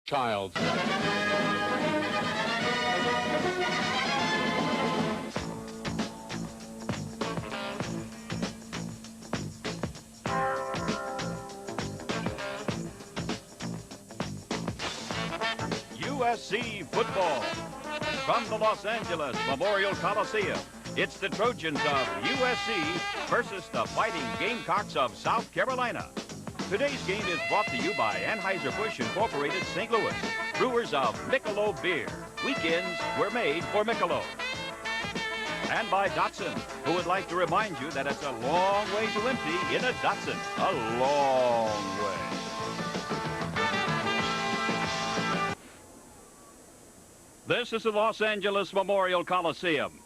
child. USC football from the Los Angeles Memorial Coliseum. It's the Trojans of USC versus the Fighting Gamecocks of South Carolina. Today's game is brought to you by Anheuser-Busch Incorporated St. Louis, brewers of Michelob beer. Weekends were made for Michelob. And by Datsun, who would like to remind you that it's a long way to empty in a Datsun. A long way. This is the Los Angeles Memorial Coliseum.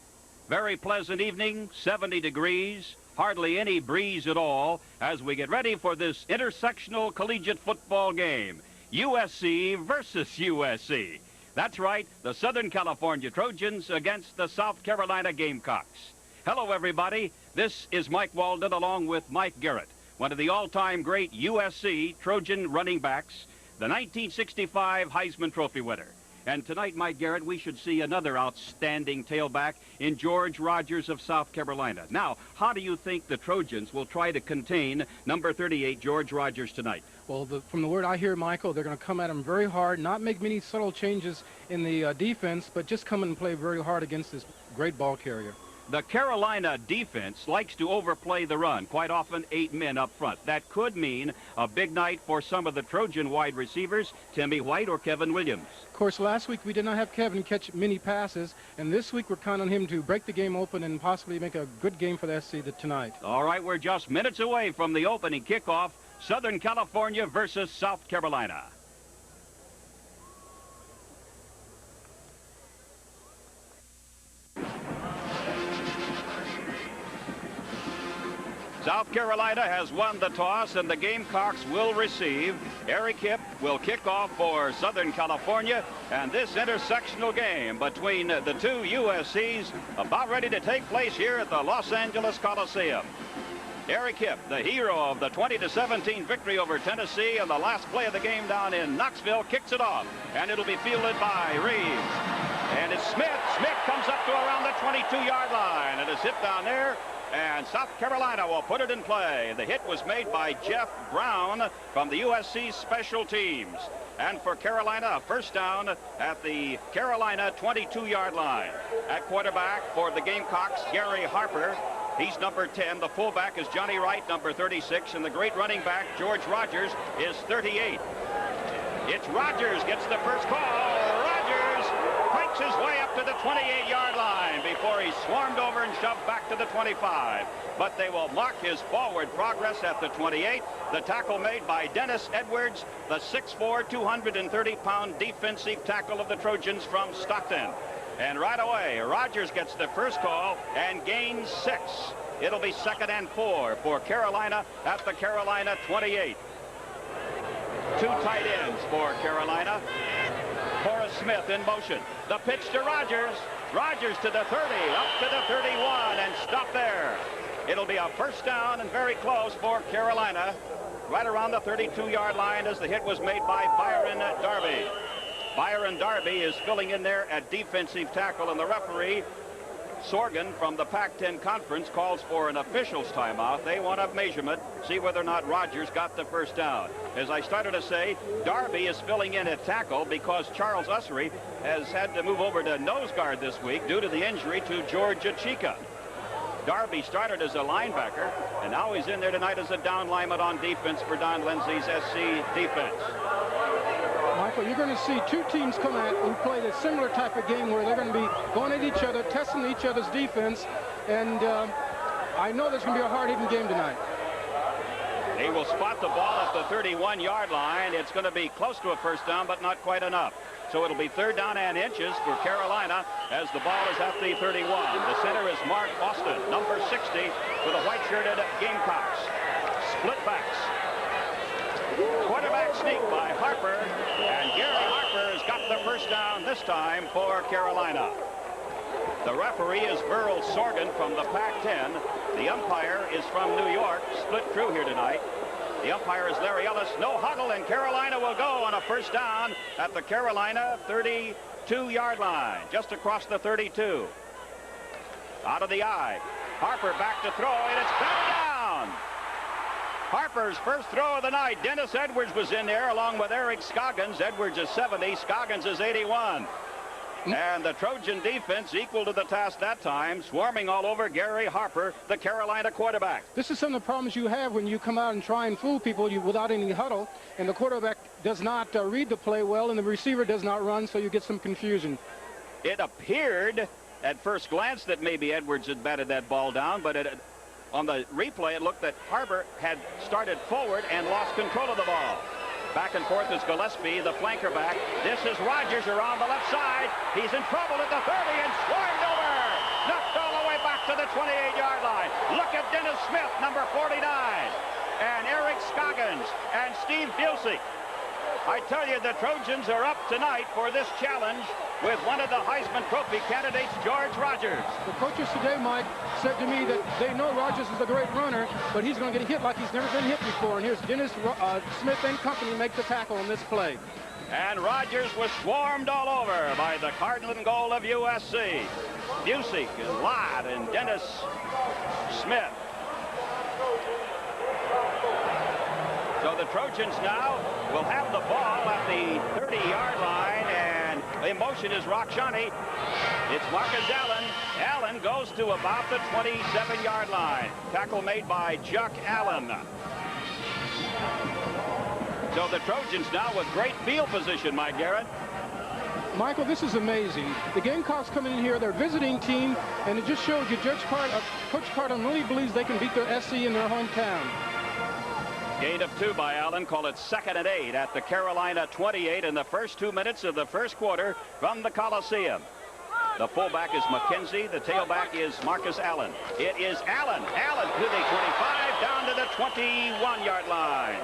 Very pleasant evening, 70 degrees, hardly any breeze at all as we get ready for this intersectional collegiate football game. USC versus USC. That's right, the Southern California Trojans against the South Carolina Gamecocks. Hello, everybody. This is Mike Walden along with Mike Garrett, one of the all-time great USC Trojan running backs, the 1965 Heisman Trophy winner. And tonight, Mike Garrett, we should see another outstanding tailback in George Rogers of South Carolina. Now, how do you think the Trojans will try to contain number 38, George Rogers, tonight? Well, from the word I hear, Michael, they're going to come at him very hard, not make many subtle changes in the defense, but just come and play very hard against this great ball carrier. The Carolina defense likes to overplay the run, quite often 8 men up front. That could mean a big night for some of the Trojan wide receivers, Timmy White or Kevin Williams. Of course, last week we did not have Kevin catch many passes, and this week we're counting on him to break the game open and possibly make a good game for the SC tonight. All right, we're just minutes away from the opening kickoff, Southern California versus South Carolina. South Carolina has won the toss, and the Gamecocks will receive. Eric Hipp will kick off for Southern California, and this intersectional game between the two USCs about ready to take place here at the Los Angeles Coliseum. Eric Hipp, the hero of the 20-17 victory over Tennessee on the last play of the game down in Knoxville, kicks it off, and it'll be fielded by Reeves. And it's Smith. Smith comes up to around the 22-yard line, and it's hit down there. And South Carolina will put it in play. The hit was made by Jeff Brown from the USC special teams. And for Carolina, a first down at the Carolina 22-yard line. At quarterback for the Gamecocks, Gary Harper. He's number 10. The fullback is Johnny Wright, number 36. And the great running back, George Rogers, is 38. It's Rogers gets the first call. Rogers pikes his way up to the 28-yard line before he's swarmed over and shoved back to the 25. But they will mark his forward progress at the 28. The tackle made by Dennis Edwards, the 6'4", 230-pound defensive tackle of the Trojans from Stockton. And right away, Rogers gets the first call and gains 6. It'll be 2nd and 4 for Carolina at the Carolina 28. Two tight ends for Carolina. Horace Smith in motion. The pitch to Rogers. Rogers to the 30, up to the 31, and stop there. It'll be a first down and very close for Carolina. Right around the 32-yard line as the hit was made by Byron Darby. Byron Darby is filling in there at defensive tackle, and the referee, Sorgan from the Pac-10 Conference, calls for an official's timeout. They want a measurement, see whether or not Rogers got the first down. As I started to say, Darby is filling in at tackle because Charles Ussery has had to move over to nose guard this week due to the injury to George Achika. Darby started as a linebacker, and now he's in there tonight as a down lineman on defense for Don Lindsay's SC defense. Michael, you're going to see two teams come at who play a similar type of game where they're going to be going at each other, testing each other's defense, and I know there's going to be a hard-hitting game tonight. He will spot the ball at the 31-yard line. It's going to be close to a first down, but not quite enough. So it'll be 3rd down and inches for Carolina as the ball is at the 31. The center is Mark Austin, number 60, for the white-shirted Gamecocks. Split backs. Quarterback sneak by Harper, and Gary Harper has got the first down this time for Carolina. The referee is Burl Sorgan from the Pac-10. The umpire is from New York, split crew here tonight. The umpire is Larry Ellis. No huddle, and Carolina will go on a first down at the Carolina 32-yard line, just across the 32. Out of the eye. Harper back to throw, and it's batted down. Harper's first throw of the night. Dennis Edwards was in there along with Eric Scoggins. Edwards is 70, Scoggins is 81. And the Trojan defense equal to the task that time, swarming all over Gary Harper, the Carolina quarterback. This is some of the problems you have when you come out and try and fool people without any huddle, and the quarterback does not read the play well, and the receiver does not run, so you get some confusion. It appeared at first glance that maybe Edwards had batted that ball down, but on the replay it looked that Harper had started forward and lost control of the ball. Back and forth is Gillespie, the flanker back. This is Rogers around the left side. He's in trouble at the 30 and swarmed over. Knocked all the way back to the 28-yard line. Look at Dennis Smith, number 49. And Eric Scoggins and Steve Busey. I tell you, the Trojans are up tonight for this challenge with one of the Heisman Trophy candidates, George Rogers. The coaches today, Mike, said to me that they know Rogers is a great runner, but he's going to get hit like he's never been hit before. And here's Dennis Smith and company make the tackle on this play. And Rogers was swarmed all over by the Cardinal and goal of USC. Busey, Lott, and Dennis Smith. So the Trojans now will have the ball at the 30-yard line, and in motion is Rockshani. It's Marcus Allen. Allen goes to about the 27-yard line. Tackle made by Chuck Allen. So the Trojans now with great field position, Mike Garrett. Michael, this is amazing. The Gamecocks coming in here, they're visiting team, and it just shows you Coach Cardin really believes they can beat their SC in their hometown. Gain of 2 by Allen. Call it 2nd and 8 at the Carolina 28 in the first 2 minutes of the first quarter from the Coliseum. The fullback is McKenzie. The tailback is Marcus Allen. It is Allen. Allen to the 25, down to the 21-yard line.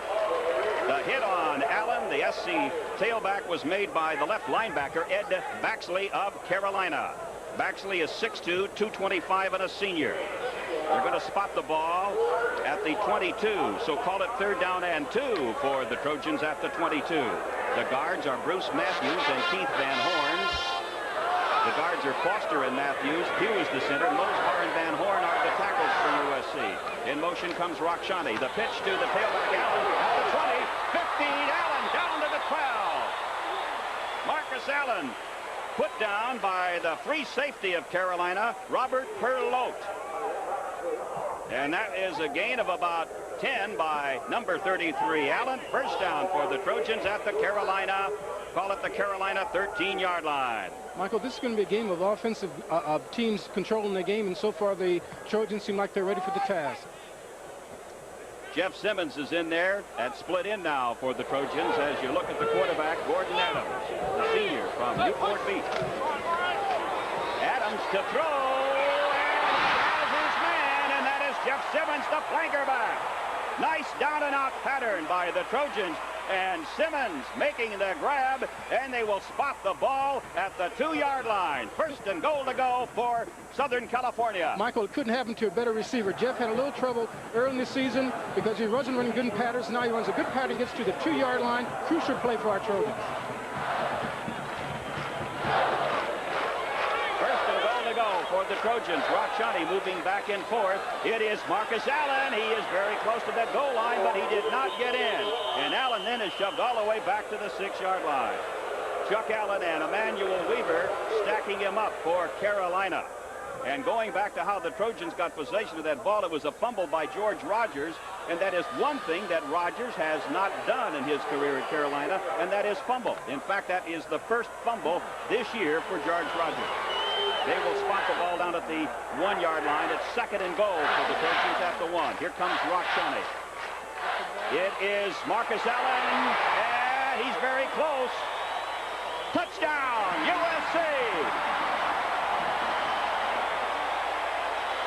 The hit on Allen, the SC tailback, was made by the left linebacker, Ed Baxley of Carolina. Baxley is 6'2", 225, and a senior. They're going to spot the ball at the 22, so call it 3rd down and 2 for the Trojans at the 22. The guards are Bruce Matthews and Keith Van Horn. The guards are Foster and Matthews. Pugh is the center. Mosbar and Van Horn are the tackles for USC. In motion comes Rockshani. The pitch to the tailback, Allen, at the 20, 15, Allen down to the 12. Marcus Allen put down by the free safety of Carolina, Robert Perlotte. And that is a gain of about 10 by number 33, Allen. First down for the Trojans at the Carolina, call it the Carolina 13-yard line. Michael, this is going to be a game of offensive teams controlling the game, and so far the Trojans seem like they're ready for the task. Jeff Simmons is in there. That's split in now for the Trojans as you look at the quarterback, Gordon Adams, the senior from Newport Beach. Adams to throw. Jeff Simmons, the flanker back. Nice down and out pattern by the Trojans, and Simmons making the grab, and they will spot the ball at the 2-yard line. 1st and goal to go for Southern California. Michael, it couldn't happen to a better receiver. Jeff had a little trouble early in the season because he wasn't running good patterns. Now he runs a good pattern, gets to the 2-yard line. Crucial play for our Trojans. For the Trojans, Rockshani moving back and forth. It is Marcus Allen. He is very close to that goal line, but he did not get in. And Allen then is shoved all the way back to the 6-yard line. Chuck Allen and Emmanuel Weaver stacking him up for Carolina. And going back to how the Trojans got possession of that ball, it was a fumble by George Rogers. And that is one thing that Rogers has not done in his career at Carolina, and that is fumble. In fact, that is the first fumble this year for George Rogers. They will spot the ball down at the 1-yard line. It's 2nd and goal for the Trojans at the 1. Here comes Rockshani. It is Marcus Allen, and he's very close. Touchdown, USC!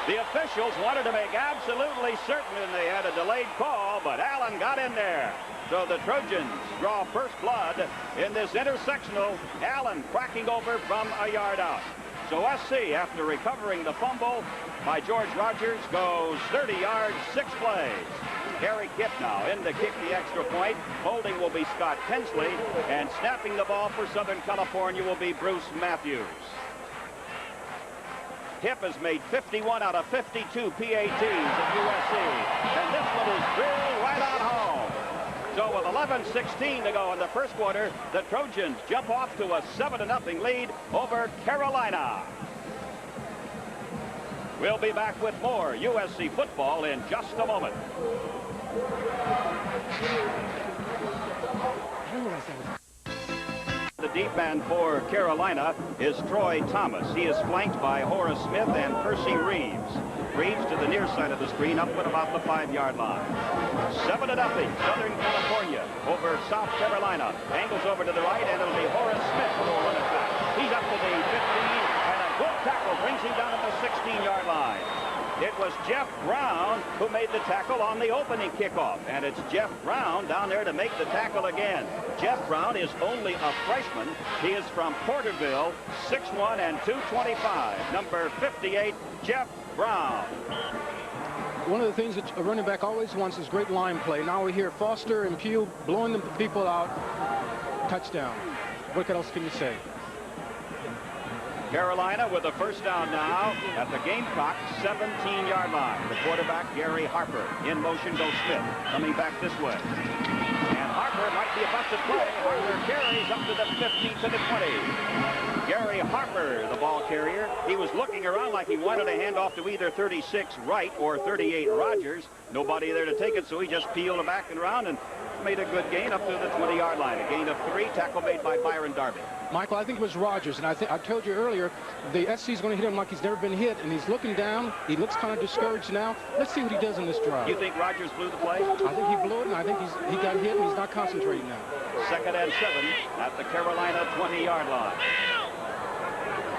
The officials wanted to make absolutely certain they had a delayed call, but Allen got in there. So the Trojans draw first blood in this intersectional. Allen cracking over from a yard out. So SC, after recovering the fumble by George Rogers, goes 30 yards, 6 plays. Harry Kipp now in to kick the extra point. Holding will be Scott Pensley, and snapping the ball for Southern California will be Bruce Matthews. Kipp has made 51 out of 52 PATs at USC, and this one is drilled right on home. So with 11:16 to go in the first quarter, the Trojans jump off to a 7-0 lead over Carolina. We'll be back with more USC football in just a moment. The deep man for Carolina is Troy Thomas. He is flanked by Horace Smith and Percy Reeves. Reeves to the near side of the screen, up at about the 5-yard line. 7-0, Southern California over South Carolina. Angles over to the right, and it'll be Horace Smith who will run it back. He's up to the 15, and a good tackle brings him down at the 16-yard line. It was Jeff Brown who made the tackle on the opening kickoff, and it's Jeff Brown down there to make the tackle again. Jeff Brown is only a freshman. He is from Porterville, 6'1" and 225. Number 58, Jeff Brown. One of the things that a running back always wants is great line play. Now we hear Foster and Pugh blowing the people out. Touchdown. What else can you say? Carolina with a first down now at the Gamecock 17-yard line. The quarterback, Gary Harper. In motion goes Smith, coming back this way. And Harper might be about to play. Harper carries up to the 50 to the 20. Gary Harper, the ball carrier. He was looking around like he wanted to hand off to either 36 Wright or 38 Rogers. Nobody there to take it, so he just peeled back and around and made a good gain up to the 20-yard line. A gain of 3, tackle made by Byron Darby. Michael, I think it was Rogers, and I told you earlier, the SC is going to hit him like he's never been hit, and he's looking down. He looks kind of discouraged now. Let's see what he does in this drive. You think Rogers blew the play? I think he blew it, and I think he got hit, and he's not concentrating now. 2nd and 7 at the Carolina 20-yard line.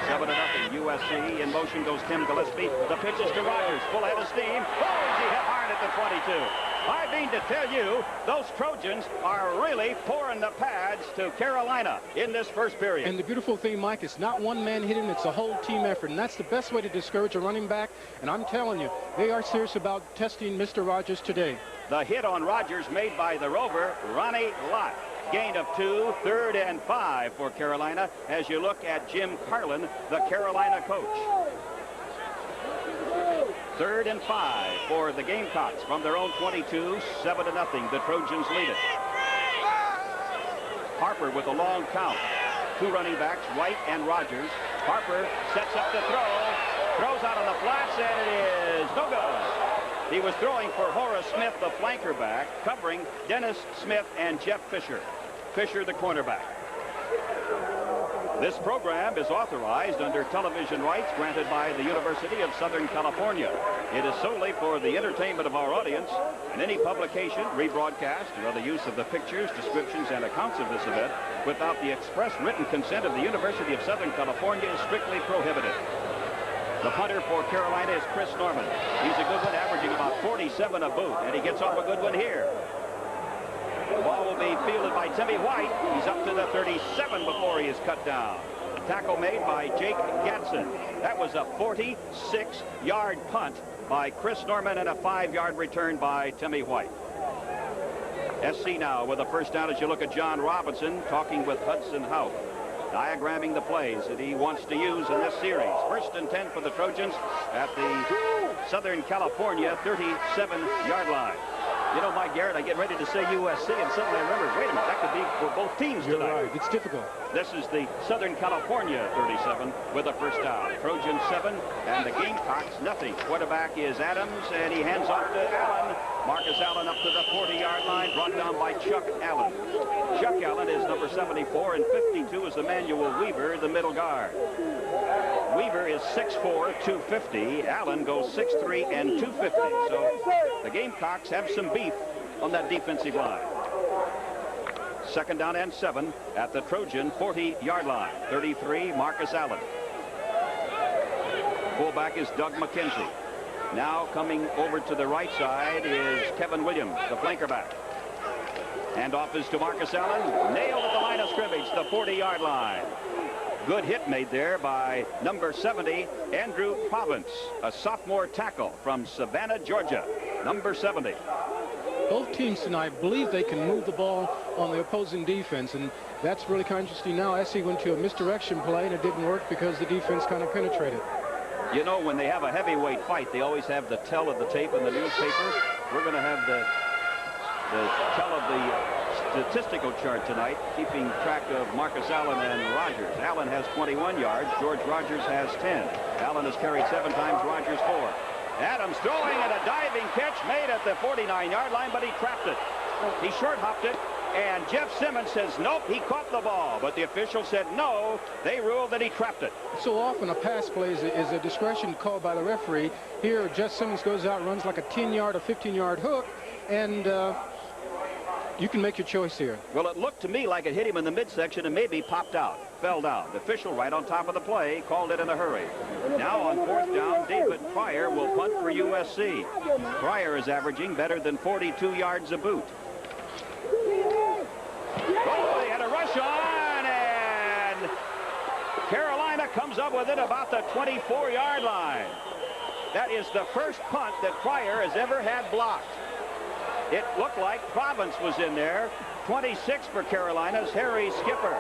7-0 USC. In motion goes Tim Gillespie. The pitch is to Rogers. Full head of steam. Oh, he hit hard at the 22. I mean to tell you, those Trojans are really pouring the pads to Carolina in this first period. And the beautiful thing, Mike, it's not one man hitting, it's a whole team effort. And that's the best way to discourage a running back. And I'm telling you, they are serious about testing Mr. Rogers today. The hit on Rogers made by the Rover, Ronnie Lott. Gain of 2, 3rd and 5 for Carolina as you look at Jim Carlin, the Carolina coach. 3rd and 5 for the Gamecocks from their own 22, 7-0. The Trojans lead it. Harper with a long count. 2 running backs, White and Rogers. Harper sets up the throw, throws out on the flats, and it is no good. He was throwing for Horace Smith, the flanker back, covering Dennis Smith and Jeff Fisher. Fisher, the cornerback. This program is authorized under television rights granted by the University of Southern California. It is solely for the entertainment of our audience, and any publication, rebroadcast, or other use of the pictures, descriptions, and accounts of this event without the express written consent of the University of Southern California is strictly prohibited. The punter for Carolina is Chris Norman. He's a good one, averaging about 47 a boot, and he gets off a good one here. The ball will be fielded by Timmy White. He's up to the 37 before he is cut down. Tackle made by Jake Gatson. That was a 46-yard punt by Chris Norman and a 5-yard return by Timmy White. SC now with a first down as you look at John Robinson talking with Hudson Houck, diagramming the plays that he wants to use in this series. 1st and 10 for the Trojans at the Southern California 37-yard line. You know, Mike Garrett, I get ready to say USC, and suddenly I remember, wait a minute, that could be for both teams tonight. You're right. It's difficult. This is the Southern California 37 with a first down. Trojans 7 and the Gamecocks nothing. Quarterback is Adams, and he hands off to Allen. Marcus Allen up to the 40-yard line, brought down by Chuck Allen. Chuck Allen is number 74, and 52 is Emmanuel Weaver, the middle guard. Weaver is 6'4", 250. Allen goes 6'3", and 250. So the Gamecocks have some beef on that defensive line. 2nd down and 7 at the Trojan 40-yard line. 33, Marcus Allen. Fullback is Doug McKenzie. Now coming over to the right side is Kevin Williams, the flanker back. Handoff is to Marcus Allen. Nailed at the line of scrimmage, the 40-yard line. Good hit made there by number 70, Andrew Province, a sophomore tackle from Savannah, Georgia. Number 70. both teams tonight believe they can move the ball on the opposing defense, and that's really kind of interesting. Now SC went to a misdirection play, and it didn't work because the defense kind of penetrated. You know, when they have a heavyweight fight, they always have the tell of the tape in the newspaper. We're going to have the tell of the statistical chart tonight, keeping track of Marcus Allen and Rogers. Allen has 21 yards. George Rogers has 10. Allen has carried 7 times, Rogers 4. Adams throwing at a diving catch made at the 49-yard line, but he trapped it. He short-hopped it, and Jeff Simmons says, nope, he caught the ball. But the official said no. They ruled that he trapped it. So often a pass play is a discretion called by the referee. Here, Jeff Simmons goes out, runs like a 10-yard or 15-yard hook, and you can make your choice here. Well, it looked to me like it hit him in the midsection and maybe popped out, fell down. The official right on top of the play called it in a hurry. Now on 4th down, David Pryor will punt for USC. Pryor is averaging better than 42 yards a boot. Oh, they had a rush on, and Carolina comes up with it about the 24-yard line. That is the first punt that Pryor has ever had blocked. It looked like Province was in there. 26 for Carolina's Harry Skipper.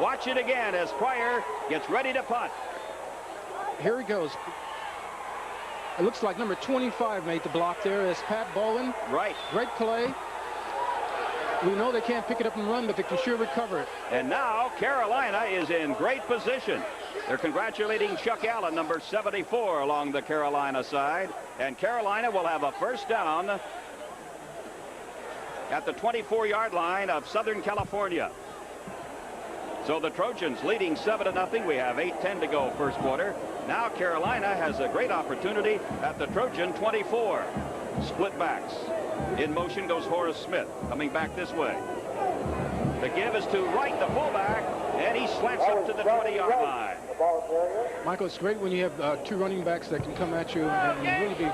Watch it again as Pryor gets ready to punt. Here he goes. It looks like number 25 made the block there as Pat Bowen. Right. Great play. We know they can't pick it up and run, but they can sure recover it. And now Carolina is in great position. They're congratulating Chuck Allen, number 74, along the Carolina side. And Carolina will have a first down at the 24-yard line of Southern California. So the Trojans leading 7-0. We have 8:10 to go first quarter. Now Carolina has a great opportunity at the Trojan 24. Split backs. In motion goes Horace Smith, coming back this way. The give is to Wright, the fullback, and he slants up to the 20-yard line. Michael, it's great when you have 2 running backs that can come at you and really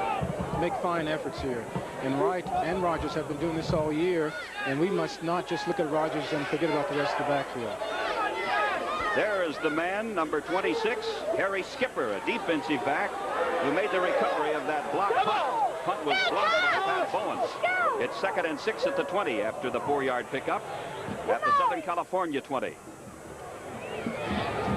make fine efforts here. And Wright and Rogers have been doing this all year, and we must not just look at Rogers and forget about the rest of the backfield. There is the man, number 26, Harry Skipper, a defensive back who made the recovery of that block punt. Punt was blocked by Pat Bowen. It's 2nd and 6 at the 20 after the 4-yard pickup at the Southern California 20.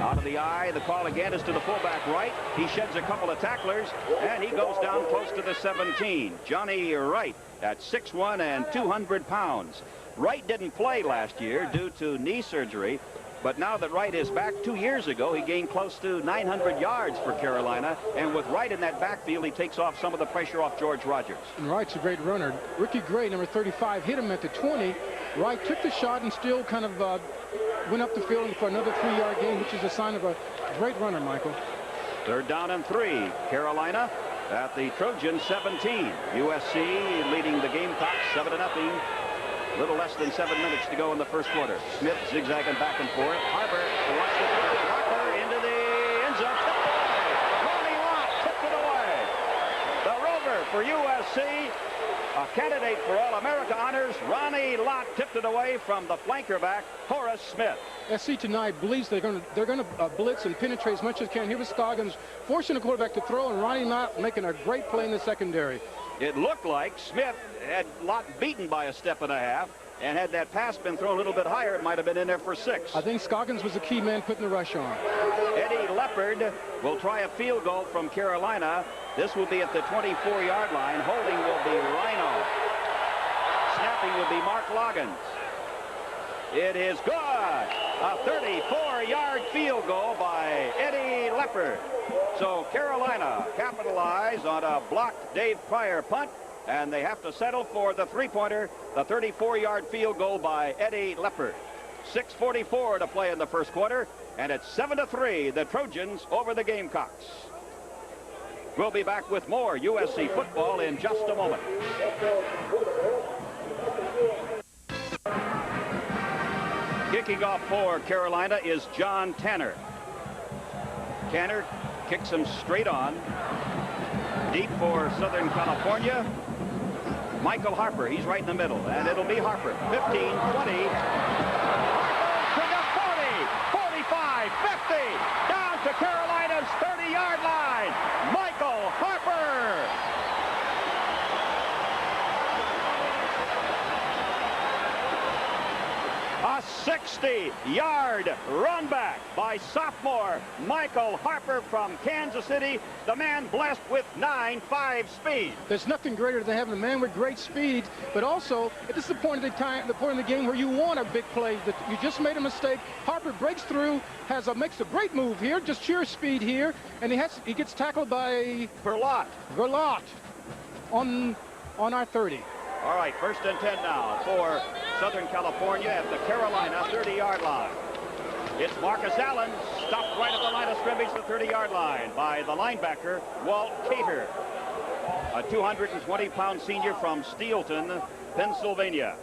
Out of the eye, the call again is to the fullback Wright. He sheds a couple of tacklers, and he goes down close to the 17. Johnny Wright at 6'1" and 200 pounds. Wright didn't play last year due to knee surgery, but now that Wright is back, 2 years ago, he gained close to 900 yards for Carolina, and with Wright in that backfield, he takes off some of the pressure off George Rogers. And Wright's a great runner. Ricky Gray, number 35, hit him at the 20. Wright took the shot and still kind of went up the field for another 3-yard gain, which is a sign of a great runner, Michael. 3rd down and 3. Carolina at the Trojan 17. USC leading the Gamecocks 7-0. A little less than 7 minutes to go in the first quarter. Smith zigzagging back and forth. Harper wants to throw it. Harper into the end zone. Ronnie Lott tipped it away. The rover for USC, a candidate for All-America honors. Ronnie Lott tipped it away from the flanker back, Horace Smith. SC tonight believes they're going to blitz and penetrate as much as can. Here was Scoggins forcing the quarterback to throw, and Ronnie Lott making a great play in the secondary. It looked like Smith had Lott beaten by a step and a half, and had that pass been thrown a little bit higher, it might have been in there for 6. I think Scoggins was the key man putting the rush on. Eddie Leopard will try a field goal from Carolina. This will be at the 24-yard line. Holding will be Rhino. Snapping will be Mark Loggins. It is good. A 34-yard field goal by Eddie Leopard. So Carolina capitalize on a blocked Dave Pryor punt, and they have to settle for the 3-pointer, the 34-yard field goal by Eddie Leopard. 6:44 to play in the first quarter, and it's 7-3, the Trojans over the Gamecocks. We'll be back with more USC football in just a moment. Kicking off for Carolina is John Tanner. Tanner kicks him straight on. Deep for Southern California. Michael Harper, he's right in the middle, and it'll be Harper. 15, 20. To the 40, 45, 50. Down to Carolina's 30-yard line. Michael Harper. 60-yard run back by sophomore Michael Harper from Kansas City, the man blessed with 9.5 speed. There's nothing greater than having a man with great speed, but also this is the point of the game where you want a big play. That you just made a mistake. Harper breaks through, makes a great move here, just sheer speed here, and he gets tackled by Verlot on our 30. All right, 1st and 10 now for Southern California at the Carolina 30-yard line. It's Marcus Allen, stopped right at the line of scrimmage, the 30-yard line, by the linebacker, Walt Cater, a 220-pound senior from Steelton, Pennsylvania.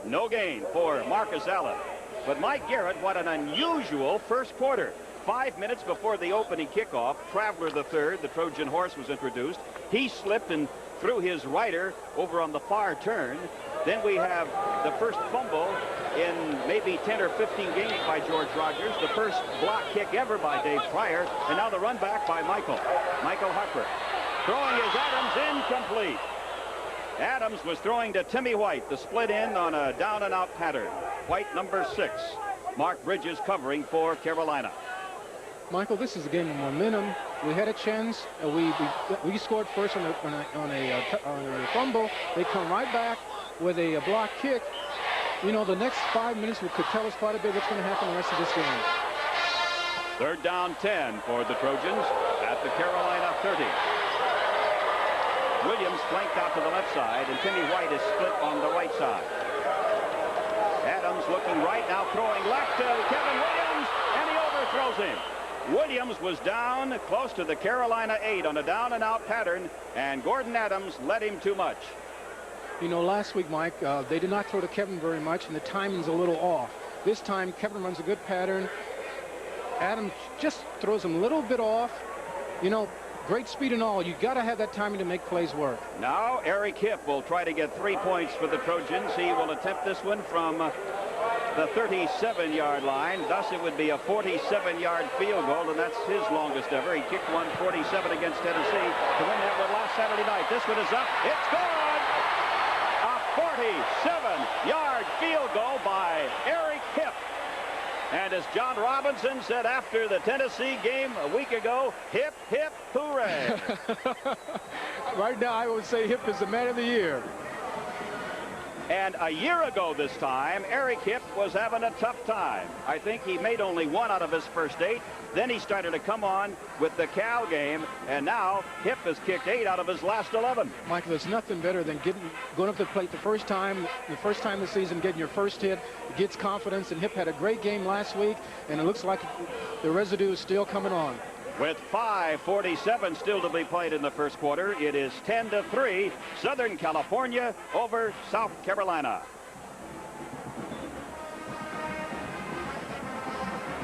No gain for Marcus Allen. But Mike Garrett, what an unusual first quarter. 5 minutes before the opening kickoff, Traveler III, the Trojan horse, was introduced. He slipped and threw his rider over on the far turn. Then we have the first fumble in maybe 10 or 15 games by George Rogers, the first block kick ever by Dave Pryor, and now the run back by Michael Harper. Throwing is Adams, incomplete. Adams was throwing to Timmy White, the split end on a down and out pattern. White, number 6. Mark Bridges covering for Carolina. Michael, this is a game of momentum. We had a chance. We scored first on a fumble. They come right back with a block kick. You know, the next 5 minutes could tell us quite a bit what's going to happen the rest of this game. 3rd down 10 for the Trojans at the Carolina 30. Williams flanked out to the left side, and Timmy White is split on the right side. Adams looking right, now throwing left to Kevin Williams, and he overthrows him. Williams was down close to the Carolina 8 on a down and out pattern, and Gordon Adams led him too much. You know, last week, Mike, they did not throw to Kevin very much, and the timing's a little off. This time, Kevin runs a good pattern. Adams just throws him a little bit off. You know, great speed and all. You got to have that timing to make plays work. Now, Eric Hipp will try to get 3 points for the Trojans. He will attempt this one from the 37-yard line. Thus, it would be a 47-yard field goal, and that's his longest ever. He kicked 147 against Tennessee to win that one last Saturday night. This one is up. It's good! A 47-yard field goal by Eric Hipp. And as John Robinson said after the Tennessee game a week ago, hip, hip, hooray. Right now, I would say Hipp is the man of the year. And a year ago this time, Eric Hipp was having a tough time. I think he made only 1 out of his first 8. Then he started to come on with the Cal game, and now Hipp has kicked 8 out of his last 11. Michael, there's nothing better than going up to the plate the first time this season, getting your first hit. It gets confidence, and Hipp had a great game last week, and it looks like the residue is still coming on. With 5:47 still to be played in the first quarter, it is 10-3, Southern California over South Carolina.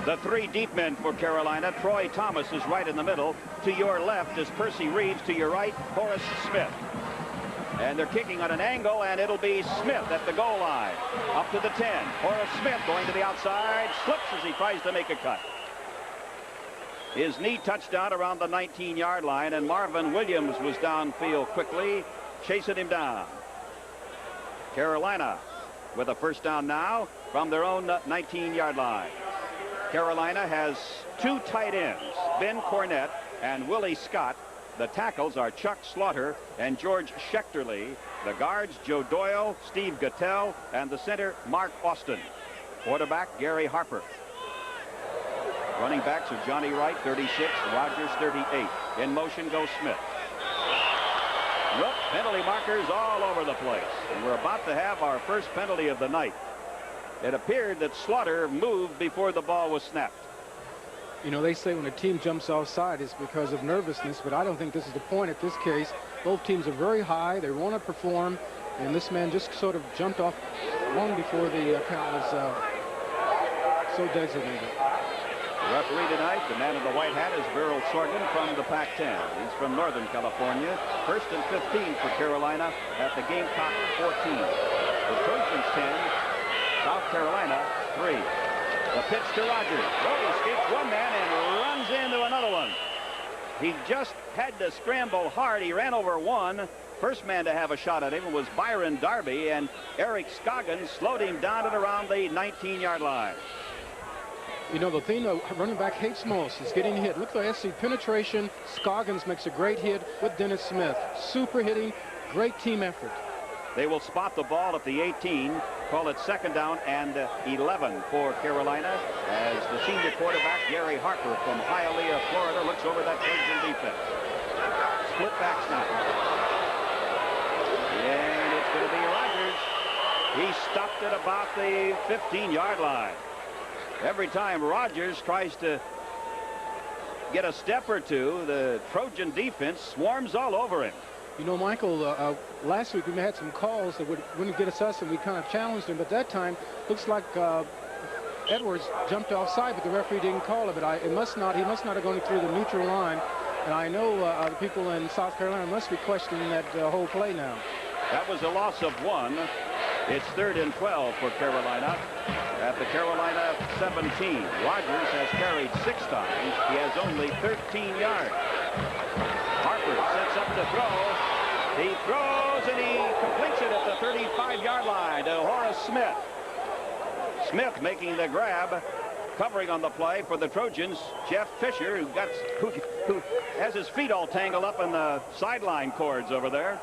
The 3 deep men for Carolina. Troy Thomas is right in the middle. To your left is Percy Reeves. To your right, Horace Smith. And they're kicking on an angle, and it'll be Smith at the goal line. Up to the 10. Horace Smith going to the outside. Slips as he tries to make a cut. His knee touched down around the 19-yard line, and Marvin Williams was downfield quickly, chasing him down. Carolina with a first down now from their own 19-yard line. Carolina has 2 tight ends, Ben Cornett and Willie Scott. The tackles are Chuck Slaughter and George Schechterly. The guards, Joe Doyle, Steve Gattell, and the center, Mark Austin. Quarterback, Gary Harper. Running backs are Johnny Wright, 36, Rogers, 38. In motion goes Smith. Look, penalty markers all over the place. And we're about to have our first penalty of the night. It appeared that Slaughter moved before the ball was snapped. You know, they say when a team jumps offside, it's because of nervousness, but I don't think this is the point at this case. Both teams are very high. They want to perform, and this man just sort of jumped off long before the count was so designated. The referee tonight, the man in the white hat, is Beryl Sorgan from the Pac-10. He's from Northern California. 1st and 15 for Carolina at the Gamecock 14. The Trojans 10, South Carolina 3. The pitch to Rogers. He escapes one man and runs into another one. He just had to scramble hard. He ran over one, First man to have a shot at him was Byron Darby, and Eric Scoggins slowed him down at around the 19-yard line. You know, the thing the running back hates most is getting hit. Look at the SC penetration. Scoggins makes a great hit with Dennis Smith. Super hitting, great team effort. They will spot the ball at the 18, call it second down and 11 for Carolina, as the senior quarterback, Gary Harper from Hialeah, Florida, looks over that Trojan defense. Split back snap. And it's going to be Rogers. He stopped at about the 15-yard line. Every time Rogers tries to get a step or two, the Trojan defense swarms all over him. You know, Michael, last week we had some calls that wouldn't get us, and we kind of challenged him. But that time, looks like Edwards jumped offside, but the referee didn't call it. But he must not have gone through the neutral line. And I know the people in South Carolina must be questioning that whole play now. That was a loss of 1. It's 3rd and 12 for Carolina at the Carolina 17. Rogers has carried 6 times. He has only 13 yards. Harper sets up to throw. He throws and he completes it at the 35-yard line to Horace Smith. Smith making the grab. Covering on the play for the Trojans, Jeff Fisher, who has his feet all tangled up in the sideline cords over there.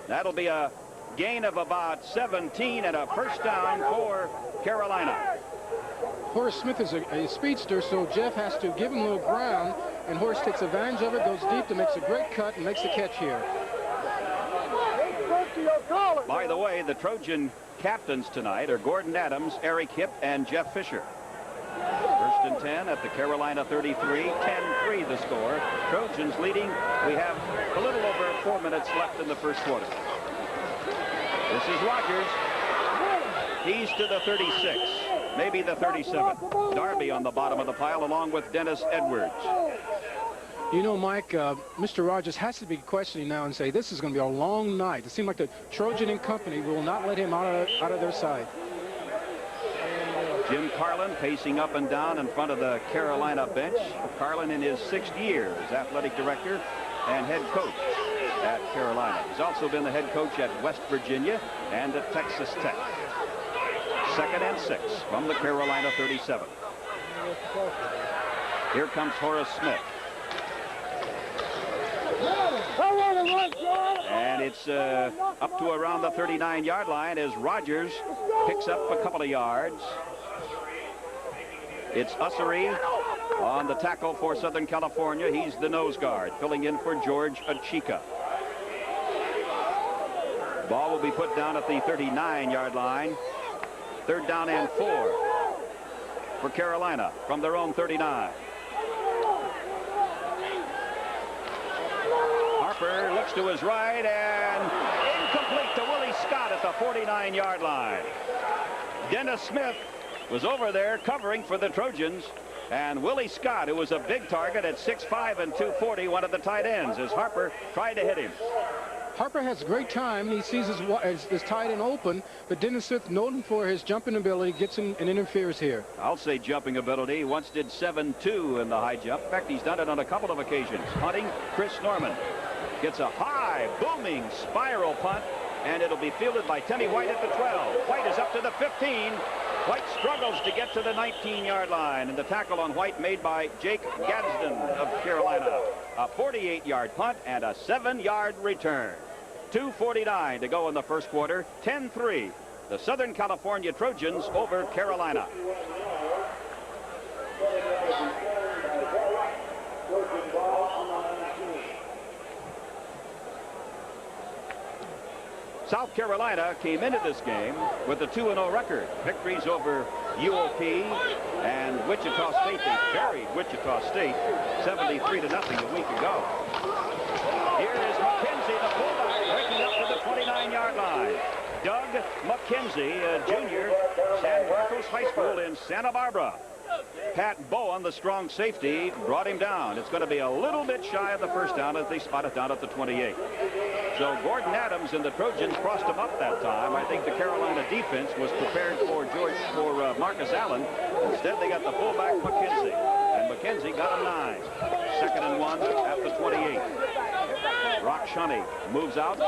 That'll be a gain of about 17 and a first down for Carolina. Horace Smith is a speedster, so Jeff has to give him a little ground, and Horace takes advantage of it, goes deep, and makes a great cut and makes the catch here. By the way, the Trojan captains tonight are Gordon Adams, Eric Hipp, and Jeff Fisher. 1st and 10 at the Carolina 33, 10-3 the score. Trojans leading. We have a little over 4 minutes left in the first quarter. This is Rogers. He's to the 36, maybe the 37. Darby on the bottom of the pile along with Dennis Edwards. You know, Mike, Mr. Rogers has to be questioning now and say this is going to be a long night. It seems like the Trojan and company will not let him out of their side. Jim Carlin pacing up and down in front of the Carolina bench. Carlin in his 6th year as athletic director and head coach at Carolina. He's also been the head coach at West Virginia and at Texas Tech. 2nd and 6 from the Carolina 37. Here comes Horace Smith. And it's up to around the 39-yard line as Rogers picks up a couple of yards. It's Ussery on the tackle for Southern California. He's the nose guard, filling in for George Achika. Ball will be put down at the 39-yard line. 3rd down and 4 for Carolina from their own 39. Harper looks to his right and incomplete to Willie Scott at the 49-yard line. Dennis Smith was over there covering for the Trojans, and Willie Scott, who was a big target at 6'5" and 240, one of the tight ends, as Harper tried to hit him. Harper has a great time. He sees his tight end open, but Dennis Smith, known for his jumping ability, gets in and interferes here. I'll say jumping ability. He once did 7-2 in the high jump. In fact, he's done it on a couple of occasions. Hunting Chris Norman gets a high, booming spiral punt, and it'll be fielded by Timmy White at the 12. White is up to the 15. White struggles to get to the 19-yard line, and the tackle on White made by Jake Gadsden of Carolina. A 48-yard punt and a 7-yard return. 2:49 to go in the first quarter. 10-3. The Southern California Trojans over Carolina. South Carolina came into this game with a 2-0 record. Victories over UOP and Wichita State. They buried Wichita State 73-0 a week ago. Here is McKenzie, the fullback, breaking up to the 29-yard line. Doug McKenzie, a junior, San Marcos High School in Santa Barbara. Pat Bowen, the strong safety, brought him down. It's going to be a little bit shy of the first down as they spot it down at the 28. So Gordon Adams and the Trojans crossed him up that time. I think the Carolina defense was prepared for Marcus Allen. Instead, they got the fullback McKenzie. And McKenzie got him 9. 2nd and 1 at the 28. Rock Shunny moves out.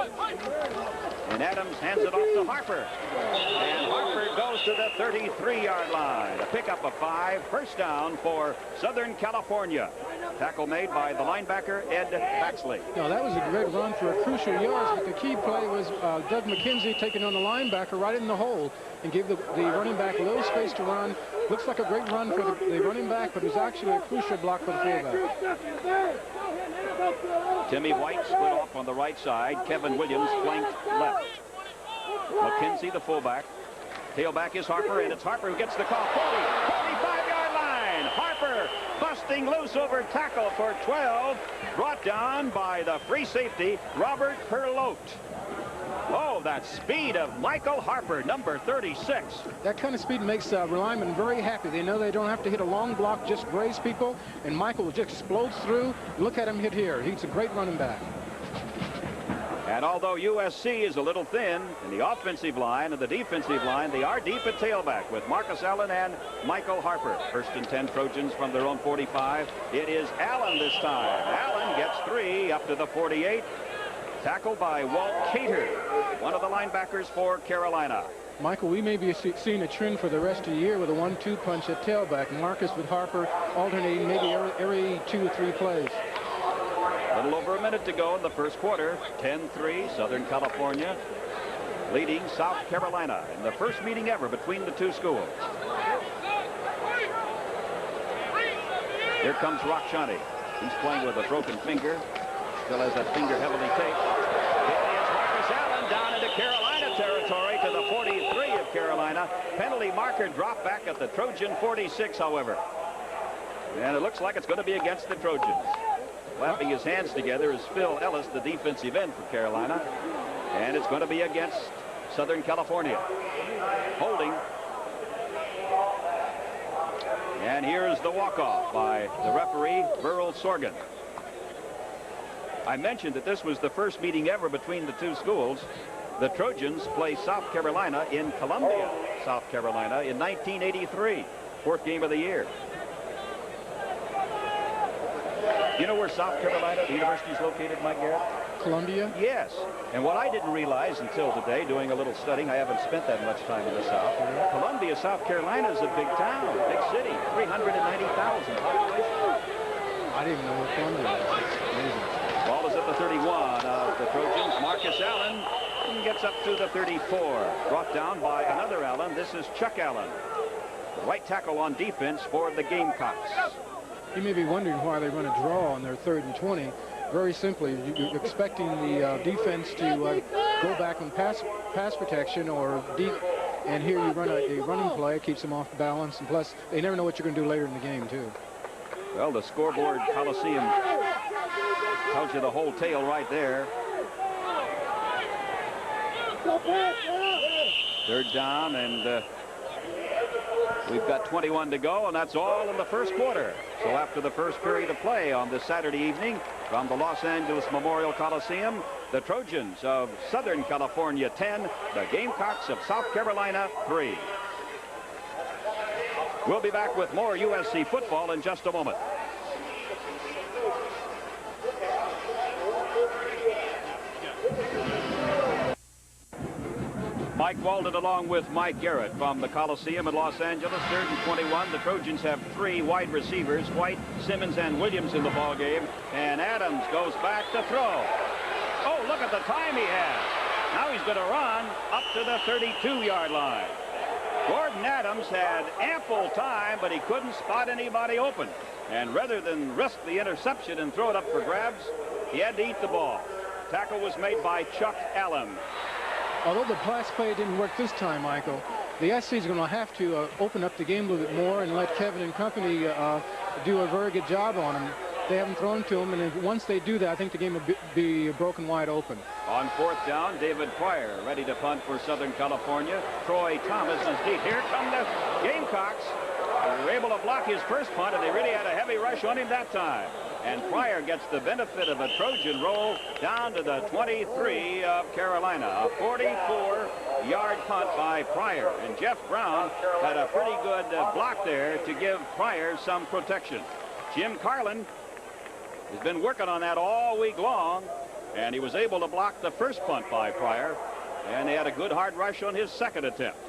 And Adams hands it off to Harper. And Harper goes to the 33-yard line. A pickup of 5. First down for Southern California. Tackle made by the linebacker, Ed Baxley. No, that was a great run for a crucial yards, but the key play was Doug McKenzie taking on the linebacker right in the hole and gave the running back a little space to run. Looks like a great run for the running back, but it was actually a crucial block for the fullback. Timmy White split off on the right side. Kevin Williams flanked left. McKenzie, the fullback. Tailback is Harper, and it's Harper who gets the call. 45-yard line. Harper busting loose over tackle for 12. Brought down by the free safety, Robert Perlote. Oh, that speed of Michael Harper, number 36. That kind of speed makes linemen very happy. They know they don't have to hit a long block, just graze people, and Michael just explodes through. Look at him hit here. He's a great running back. And although USC is a little thin in the offensive line and the defensive line, they are deep at tailback with Marcus Allen and Michael Harper. 1st and 10 Trojans from their own 45. It is Allen this time. Allen gets 3 up to the 48. Tackled by Walt Cater, one of the linebackers for Carolina. Michael, we may be seeing a trend for the rest of the year with a 1-2 punch at tailback. Marcus with Harper alternating maybe every 2 or 3 plays. A little over a minute to go in the first quarter. 10-3, Southern California leading South Carolina in the first meeting ever between the two schools. Here comes Rock Shunny. He's playing with a broken finger. Still has that finger heavily taped. It is Marcus Allen down into Carolina territory to the 43 of Carolina. Penalty marker drop back at the Trojan 46, however. And it looks like it's going to be against the Trojans. Clapping his hands together is Phil Ellis, the defensive end for Carolina. And it's going to be against Southern California. Holding. And here's the walk-off by the referee, Burl Sorgan. I mentioned that this was the first meeting ever between the two schools. The Trojans play South Carolina in Columbia, South Carolina in 1983. 4th game of the year. You know where South Carolina University is located, Mike Garrett? Columbia? Yes. And what I didn't realize until today, doing a little studying, I haven't spent that much time in the South. Columbia, South Carolina is a big town, big city, 390,000 population. I didn't even know where Columbia was. It's amazing. Ball is at the 31 of the Trojans. Marcus Allen gets up to the 34. Brought down by another Allen. This is Chuck Allen, the right tackle on defense for the Gamecocks. You may be wondering why they run a draw on their 3rd and 20. Very simply, you're expecting the defense to go back on pass protection or deep, and here you run a running play, keeps them off balance, and plus they never know what you're going to do later in the game too. Well, the scoreboard Coliseum tells you the whole tale right there. 3rd down, and we've got 21 to go, and that's all in the first quarter. So after the first period of play on this Saturday evening from the Los Angeles Memorial Coliseum, the Trojans of Southern California 10, the Gamecocks of South Carolina 3. We'll be back with more USC football in just a moment. Mike Walden along with Mike Garrett from the Coliseum in Los Angeles. 3rd and 21. The Trojans have 3 wide receivers, White, Simmons, and Williams in the ball game. And Adams goes back to throw. Oh, look at the time he has. Now he's going to run up to the 32-yard line. Gordon Adams had ample time, but he couldn't spot anybody open. And rather than risk the interception and throw it up for grabs, he had to eat the ball. Tackle was made by Chuck Allen. Although the pass play didn't work this time, Michael, the SC is going to have to open up the game a little bit more and let Kevin and company do a very good job on him. They haven't thrown to him, and once they do that, I think the game will be broken wide open. On 4th down, David Pryor ready to punt for Southern California. Troy Thomas is deep. Here come the Gamecocks. They were able to block his first punt, and they really had a heavy rush on him that time. And Pryor gets the benefit of a Trojan roll down to the 23 of Carolina. A 44-yard punt by Pryor. And Jeff Brown had a pretty good block there to give Pryor some protection. Jim Carlin has been working on that all week long, and he was able to block the first punt by Pryor, and he had a good hard rush on his second attempt.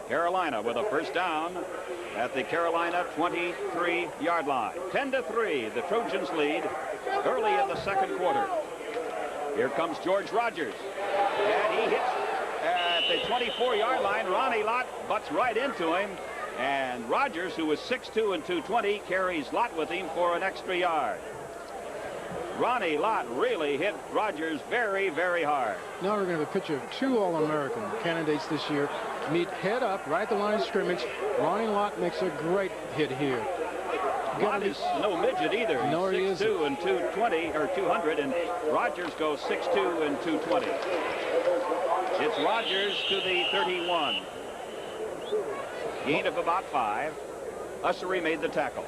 Carolina with a first down at the Carolina 23-yard line. 10-3, the Trojans lead early in the second quarter. Here comes George Rogers, and he hits at the 24-yard line. Ronnie Lott butts right into him, and Rogers, who is 6'2" and 220, carries Lott with him for an extra yard. Ronnie Lott really hit Rogers very, very hard. Now we're going to have a picture of two All-American candidates this year meet head up right at the line of scrimmage. Ronnie Lott makes a great hit here. Lott is no midget either. No, He's 6'2" and 220 or 200, and Rogers goes 6'2" and 220. It's Rogers to the 31. Gain of about 5. Ussery made the tackle.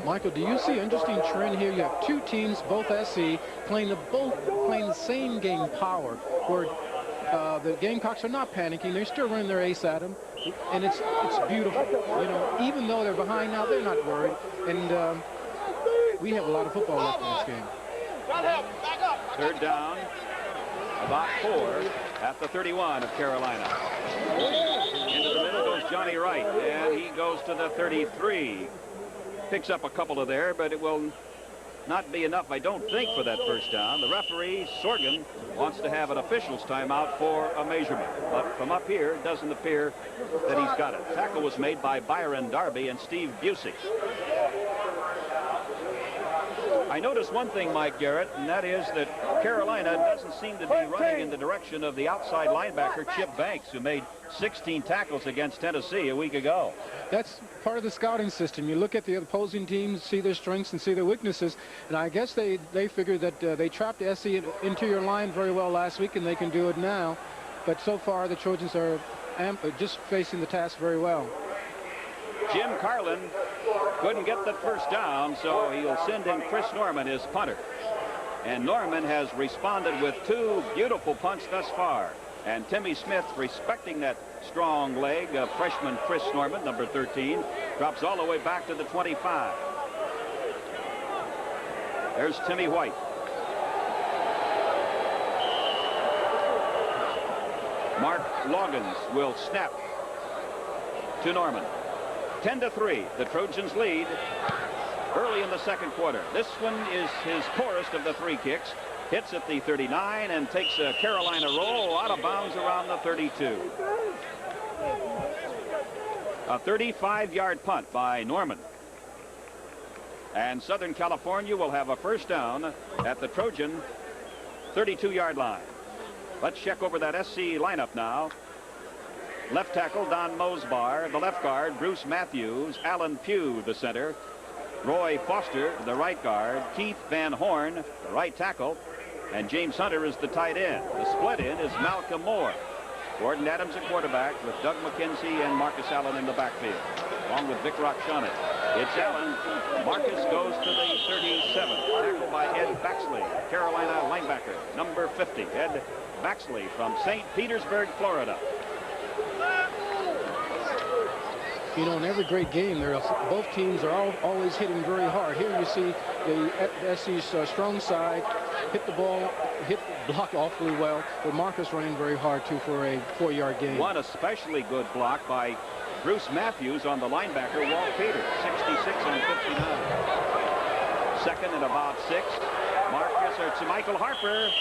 Michael, do you see an interesting trend here? You have two teams, both SC, playing the same game power, where the Gamecocks are not panicking. They're still running their ace at them, and it's beautiful. You know, even though they're behind now, they're not worried. And we have a lot of football left in this game. Third down, about 4 at the 31 of Carolina. Into the middle goes Johnny Wright, and he goes to the 33. Picks up a couple of there, but it will not be enough, I don't think, for that first down. The referee, Sorgan, wants to have an official's timeout for a measurement. But from up here, it doesn't appear that he's got it. Tackle was made by Byron Darby and Steve Busey. I noticed one thing, Mike Garrett, and that is that Carolina doesn't seem to be running in the direction of the outside linebacker, Chip Banks, who made 16 tackles against Tennessee a week ago. That's part of the scouting system. You look at the opposing teams, see their strengths and see their weaknesses, and I guess they figured that they trapped SC interior line very well last week, and they can do it now. But so far, the Trojans are just facing the task very well. Jim Carlin couldn't get the first down, so he'll send in Chris Norman, his punter. And Norman has responded with 2 beautiful punts thus far. And Timmy Smith, respecting that strong leg of freshman Chris Norman, number 13, drops all the way back to the 25. There's Timmy White. Mark Loggins will snap to Norman. 10-3, the Trojans lead early in the second quarter. This one is his poorest of the 3 kicks. Hits at the 39 and takes a Carolina roll out of bounds around the 32. A 35-yard punt by Norman. And Southern California will have a first down at the Trojan 32-yard line. Let's check over that SC lineup now. Left tackle, Don Mosbar. The left guard, Bruce Matthews. Alan Pugh, the center. Roy Foster, the right guard. Keith Van Horn, the right tackle. And James Hunter is the tight end. The split end is Malcolm Moore. Gordon Adams at quarterback with Doug McKenzie and Marcus Allen in the backfield, along with Vic Rockshawnet. It's Allen. Marcus goes to the 37. Tackled by Ed Baxley, Carolina linebacker, number 50. Ed Baxley from St. Petersburg, Florida. You know, in every great game, both teams are always hitting very hard. Here you see the SC's strong side hit the ball, hit the block awfully well, but Marcus running very hard, too, for a 4-yard gain. One especially good block by Bruce Matthews on the linebacker, Walt Peters, 66 on 59. Second and about 6. It's Michael Harper.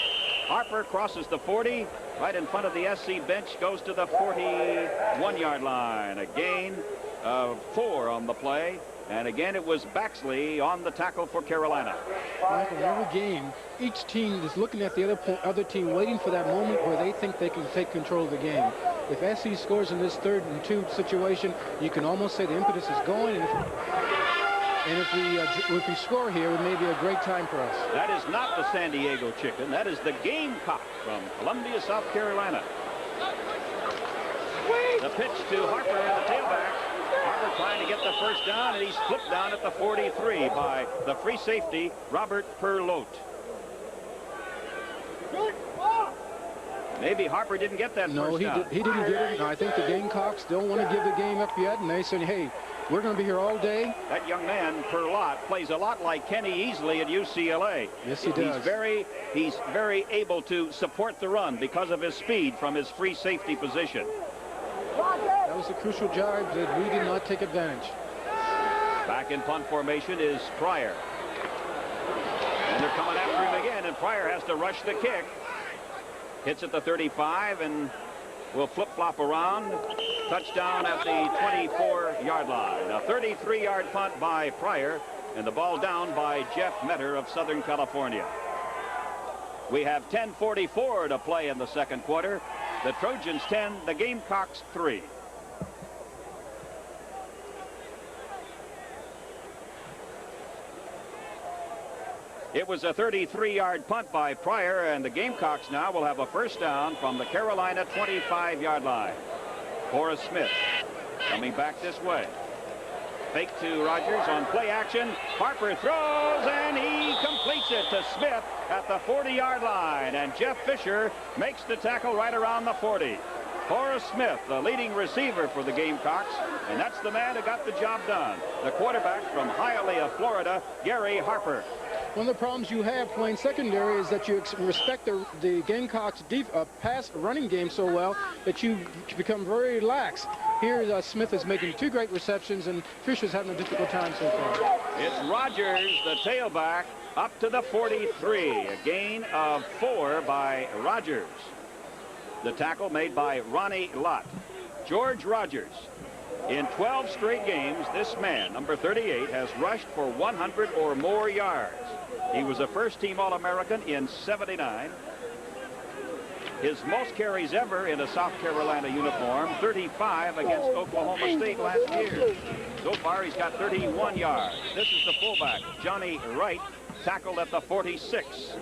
Harper crosses the 40, right in front of the SC bench, goes to the 41-yard line. A gain of 4 on the play. And again, it was Baxley on the tackle for Carolina. Michael, in every game, each team is looking at the other team, waiting for that moment where they think they can take control of the game. If SC scores in this 3rd and 2 situation, you can almost say the impetus is going. And if we score here, it may be a great time for us. That is not the San Diego Chicken. That is the Gamecock from Columbia, South Carolina. The pitch to Harper and the tailback. Harper trying to get the first down, and he's flipped down at the 43 by the free safety, Robert Perlotte. Maybe Harper didn't get that first down. No, he didn't get it. I think the Gamecocks don't want to give the game up yet, and they said, hey, We're going to be here all day. That young man, Perlott, plays a lot like Kenny Easley at UCLA. Yes, he does. He's very able to support the run because of his speed from his free safety position. That was a crucial job that we did not take advantage. Back in punt formation is Pryor. And they're coming after him again, and Pryor has to rush the kick. Hits at the 35 and will flip-flop around. Touchdown at the 24-yard line. A 33-yard punt by Pryor, and the ball down by Jeff Metter of Southern California. We have 10:44 to play in the second quarter. The Trojans 10, the Gamecocks 3. It was a 33-yard punt by Pryor, and the Gamecocks now will have a first down from the Carolina 25-yard line. Horace Smith coming back this way. Fake to Rogers on play action. Harper throws, and he completes it to Smith at the 40-yard line. And Jeff Fisher makes the tackle right around the 40. Horace Smith, the leading receiver for the Gamecocks, and that's the man who got the job done. The quarterback from Hialeah, Florida, Gary Harper. One of the problems you have playing secondary is that you respect the Gamecocks pass running game so well that you become very lax. Here, Smith is making 2 great receptions, and Fisher's having a difficult time so far. It's Rogers, the tailback, up to the 43. A gain of 4 by Rogers. The tackle made by Ronnie Lott. George Rogers. In 12 straight games, this man, number 38, has rushed for 100 or more yards. He was a first-team All-American in '79. His most carries ever in a South Carolina uniform, 35 against Oklahoma State last year. So far, he's got 31 yards. This is the fullback, Johnny Wright, tackled at the 46.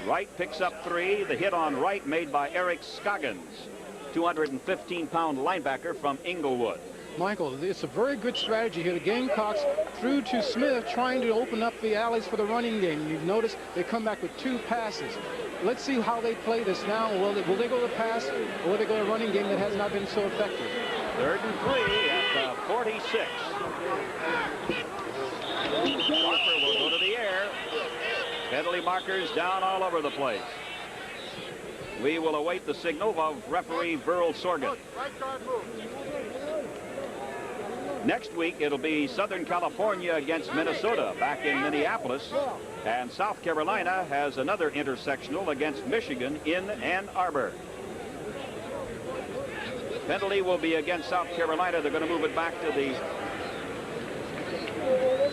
Wright picks up 3. The hit on Wright made by Eric Scoggins, 215-pound linebacker from Inglewood. Michael, it's a very good strategy here. The Gamecocks threw to Smith, trying to open up the alleys for the running game. You've noticed they come back with 2 passes. Let's see how they play this now. Will they go to pass, or will they go to running game that has not been so effective? 3rd and 3 at the 46. Harper will go to the air. Penalty markers down all over the place. We will await the signal of referee Burl Sorgan. Next week, it'll be Southern California against Minnesota back in Minneapolis. And South Carolina has another intersectional against Michigan in Ann Arbor. Penalty will be against South Carolina. They're going to move it back to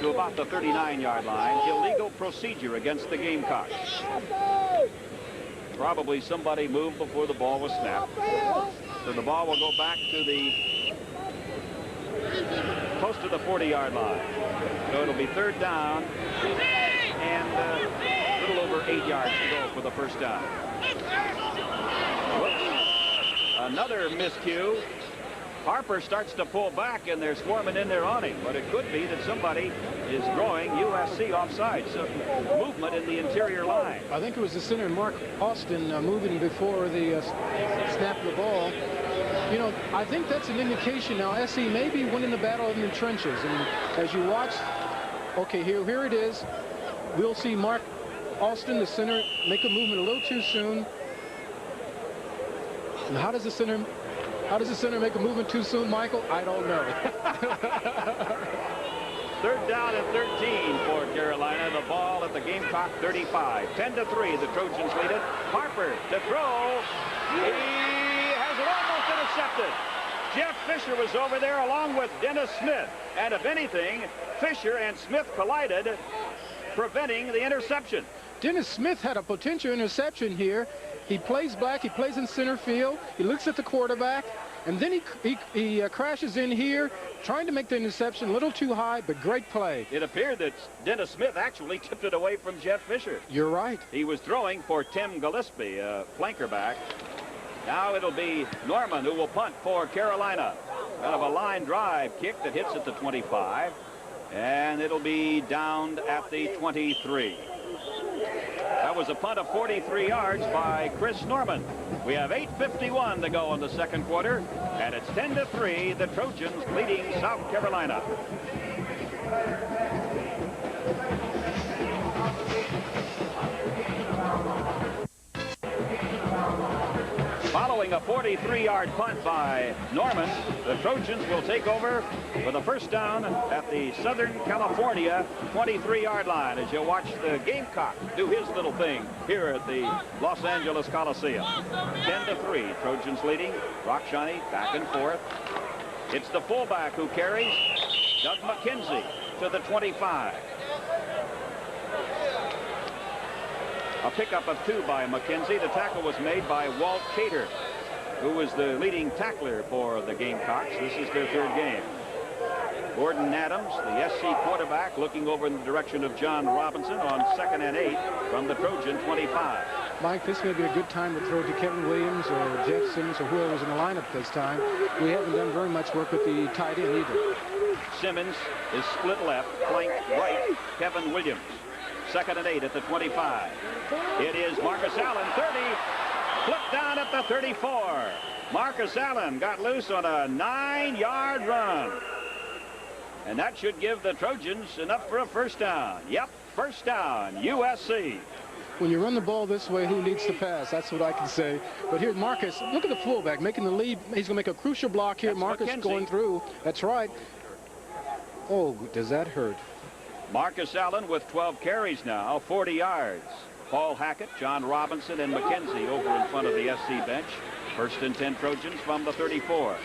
about the 39-yard line. Illegal procedure against the Gamecocks. Probably somebody moved before the ball was snapped. So the ball will go back to close to the 40-yard line. So it'll be 3rd down and a little over 8 yards to go for the first down. Whoops. Another miscue. Harper starts to pull back, and they're swarming in there on him. But it could be that somebody is drawing USC offside. So movement in the interior line. I think it was the center, Mark Austin, moving before the snap of the ball. You know, I think that's an indication now. SC may be winning the battle in the trenches. And as you watch, okay, here it is. We'll see Mark Austin, the center, make a movement a little too soon. And how does the center make a movement too soon, Michael? I don't know. 3rd down and 13 for Carolina. The ball at the Gamecock 35. 10-3, the Trojans lead it. Harper to throw. He has it almost intercepted. Jeff Fisher was over there along with Dennis Smith. And if anything, Fisher and Smith collided, preventing the interception. Dennis Smith had a potential interception here. He plays back, he plays in center field, he looks at the quarterback, and then he crashes in here, trying to make the interception a little too high, but great play. It appeared that Dennis Smith actually tipped it away from Jeff Fisher. You're right. He was throwing for Tim Gillespie, a flanker back. Now it'll be Norman who will punt for Carolina. Kind of a line drive kick that hits at the 25, and it'll be downed at the 23. That was a punt of 43 yards by Chris Norman. We have 8:51 to go in the second quarter, and it's 10-3, the Trojans leading South Carolina. Following a 43-yard punt by Norman, the Trojans will take over for the first down at the Southern California 23-yard line as you watch the Gamecock do his little thing here at the Los Angeles Coliseum. 10-3, Trojans leading. Rock Shiny back and forth. It's the fullback who carries, Doug McKenzie, to the 25. A pickup of 2 by McKenzie. The tackle was made by Walt Cater, who was the leading tackler for the Gamecocks. This is their 3rd game. Gordon Adams, the SC quarterback, looking over in the direction of John Robinson on 2nd and 8 from the Trojan 25. Mike, this may be a good time to throw to Kevin Williams or Jeff Simmons or whoever's in the lineup this time. We haven't done very much work with the tight end either. Simmons is split left, flank right, Kevin Williams. 2nd and 8 at the 25. It is Marcus Allen, 30, flipped down at the 34. Marcus Allen got loose on a 9-yard run. And that should give the Trojans enough for a first down. Yep, first down, USC. When you run the ball this way, who leads the pass? That's what I can say. But here's Marcus. Look at the fullback making the lead. He's going to make a crucial block here. That's Marcus McKenzie. Going through. That's right. Oh, does that hurt? Marcus Allen with 12 carries now, 40 yards. Paul Hackett, John Robinson, and McKenzie over in front of the SC bench. 1st and 10 Trojans from the 34.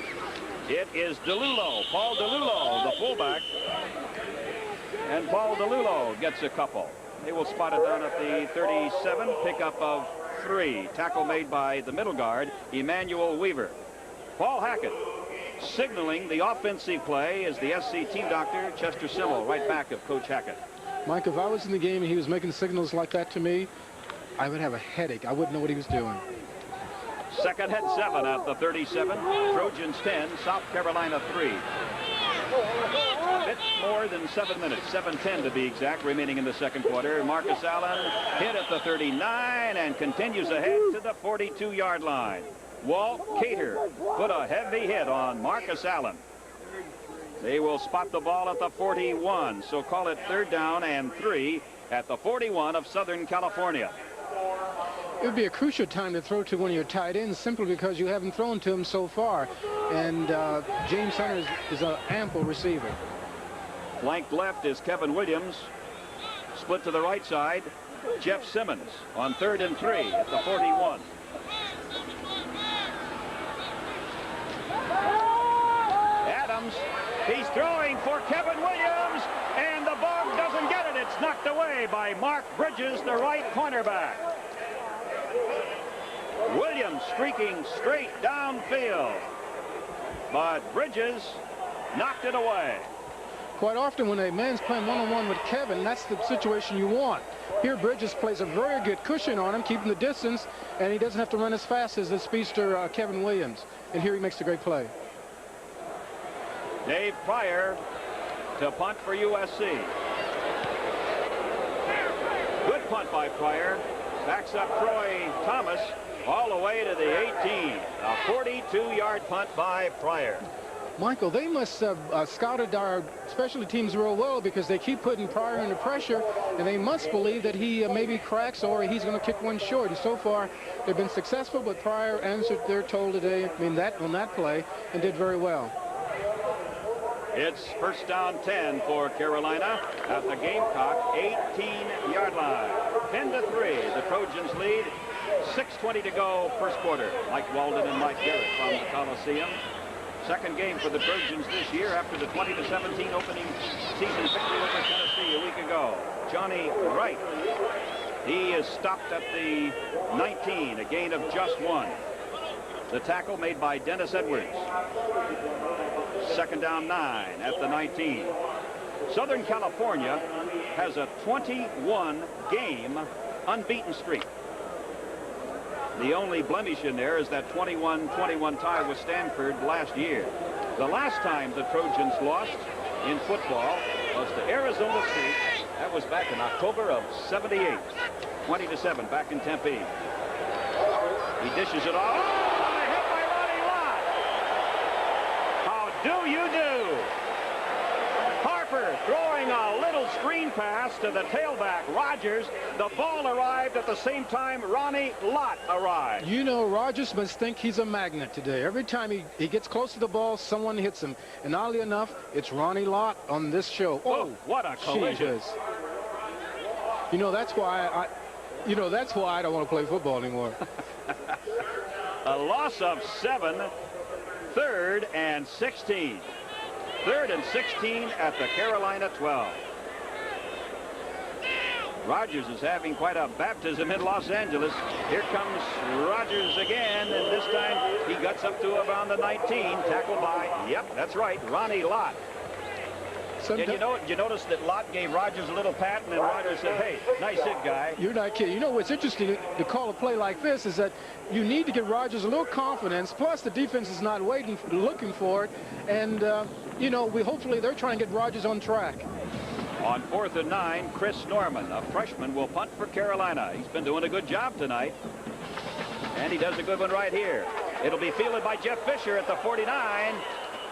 It is DeLulo, Paul DeLulo, the fullback. And Paul DeLulo gets a couple. They will spot it down at the 37, pickup of 3. Tackle made by the middle guard, Emmanuel Weaver. Paul Hackett signaling the offensive play is the SC team doctor, Chester Simmel, right back of Coach Hackett. Mike, if I was in the game and he was making signals like that to me, I would have a headache. I wouldn't know what he was doing. 2nd and 7 at the 37. Trojans 10, South Carolina 3. A bit more than 7 minutes, 7:10 to be exact, remaining in the second quarter. Marcus Allen hit at the 39 and continues ahead to the 42-yard line. Walt Cater put a heavy hit on Marcus Allen. They will spot the ball at the 41, so call it 3rd down and 3 at the 41 of Southern California. It would be a crucial time to throw to one of your tight ends simply because you haven't thrown to him so far. And James Hunter is an ample receiver. Flanked left is Kevin Williams. Split to the right side, Jeff Simmons on 3rd and 3 at the 41. Adams, he's throwing for Kevin Williams, and the ball doesn't get it. It's knocked away by Mark Bridges, the right cornerback. Williams streaking straight downfield, but Bridges knocked it away. Quite often when a man's playing one-on-one with Kevin, that's the situation you want. Here Bridges plays a very good cushion on him, keeping the distance, and he doesn't have to run as fast as the speedster Kevin Williams. And here he makes a great play. Dave Pryor to punt for USC. Good punt by Pryor. Backs up Troy Thomas all the way to the 18. A 42-yard punt by Pryor. Michael, they must have scouted our specialty teams real well because they keep putting Pryor under pressure, and they must believe that he maybe cracks or he's going to kick one short. And so far, they've been successful, but Pryor answered their toll today, on that play, and did very well. It's first down 10 for Carolina at the Gamecock 18-yard line. 10-3, the Trojans lead. 6:20 to go first quarter. Mike Walden and Mike Garrett from the Coliseum. Second game for the Trojans this year after the 20-17 opening season victory over Tennessee a week ago. Johnny Wright, he is stopped at the 19, a gain of just 1. The tackle made by Dennis Edwards. Second down 9 at the 19. Southern California has a 21-game unbeaten streak. The only blemish in there is that 21-21 tie with Stanford last year. The last time the Trojans lost in football was to Arizona State That was back in October of '78. 20-7 back in Tempe. He dishes it off. Oh, a hit by Ronnie Lott. How do you do? Harper throwing a little screen pass to the tailback, Rogers. The ball arrived at the same time Ronnie Lott arrived. You know, Rogers must think he's a magnet today. Every time he gets close to the ball, someone hits him. And oddly enough, it's Ronnie Lott on this show. Oh, what a collision. Jesus. You know, that's why I don't want to play football anymore. A loss of 7, 3rd and 16. 3rd and 16 at the Carolina 12. Rogers is having quite a baptism in Los Angeles. Here comes Rogers again, and this time he guts up to around the 19, tackled by, yep, that's right, Ronnie Lott. And you notice that Lott gave Rogers a little pat, and then Rogers said, hey, nice hit, guy. You're not kidding. You know what's interesting to call a play like this is that you need to give Rogers a little confidence, plus the defense is not looking for it. And, you know, hopefully they're trying to get Rogers on track. On 4th and 9, Chris Norman, a freshman, will punt for Carolina. He's been doing a good job tonight. And he does a good one right here. It'll be fielded by Jeff Fisher at the 49.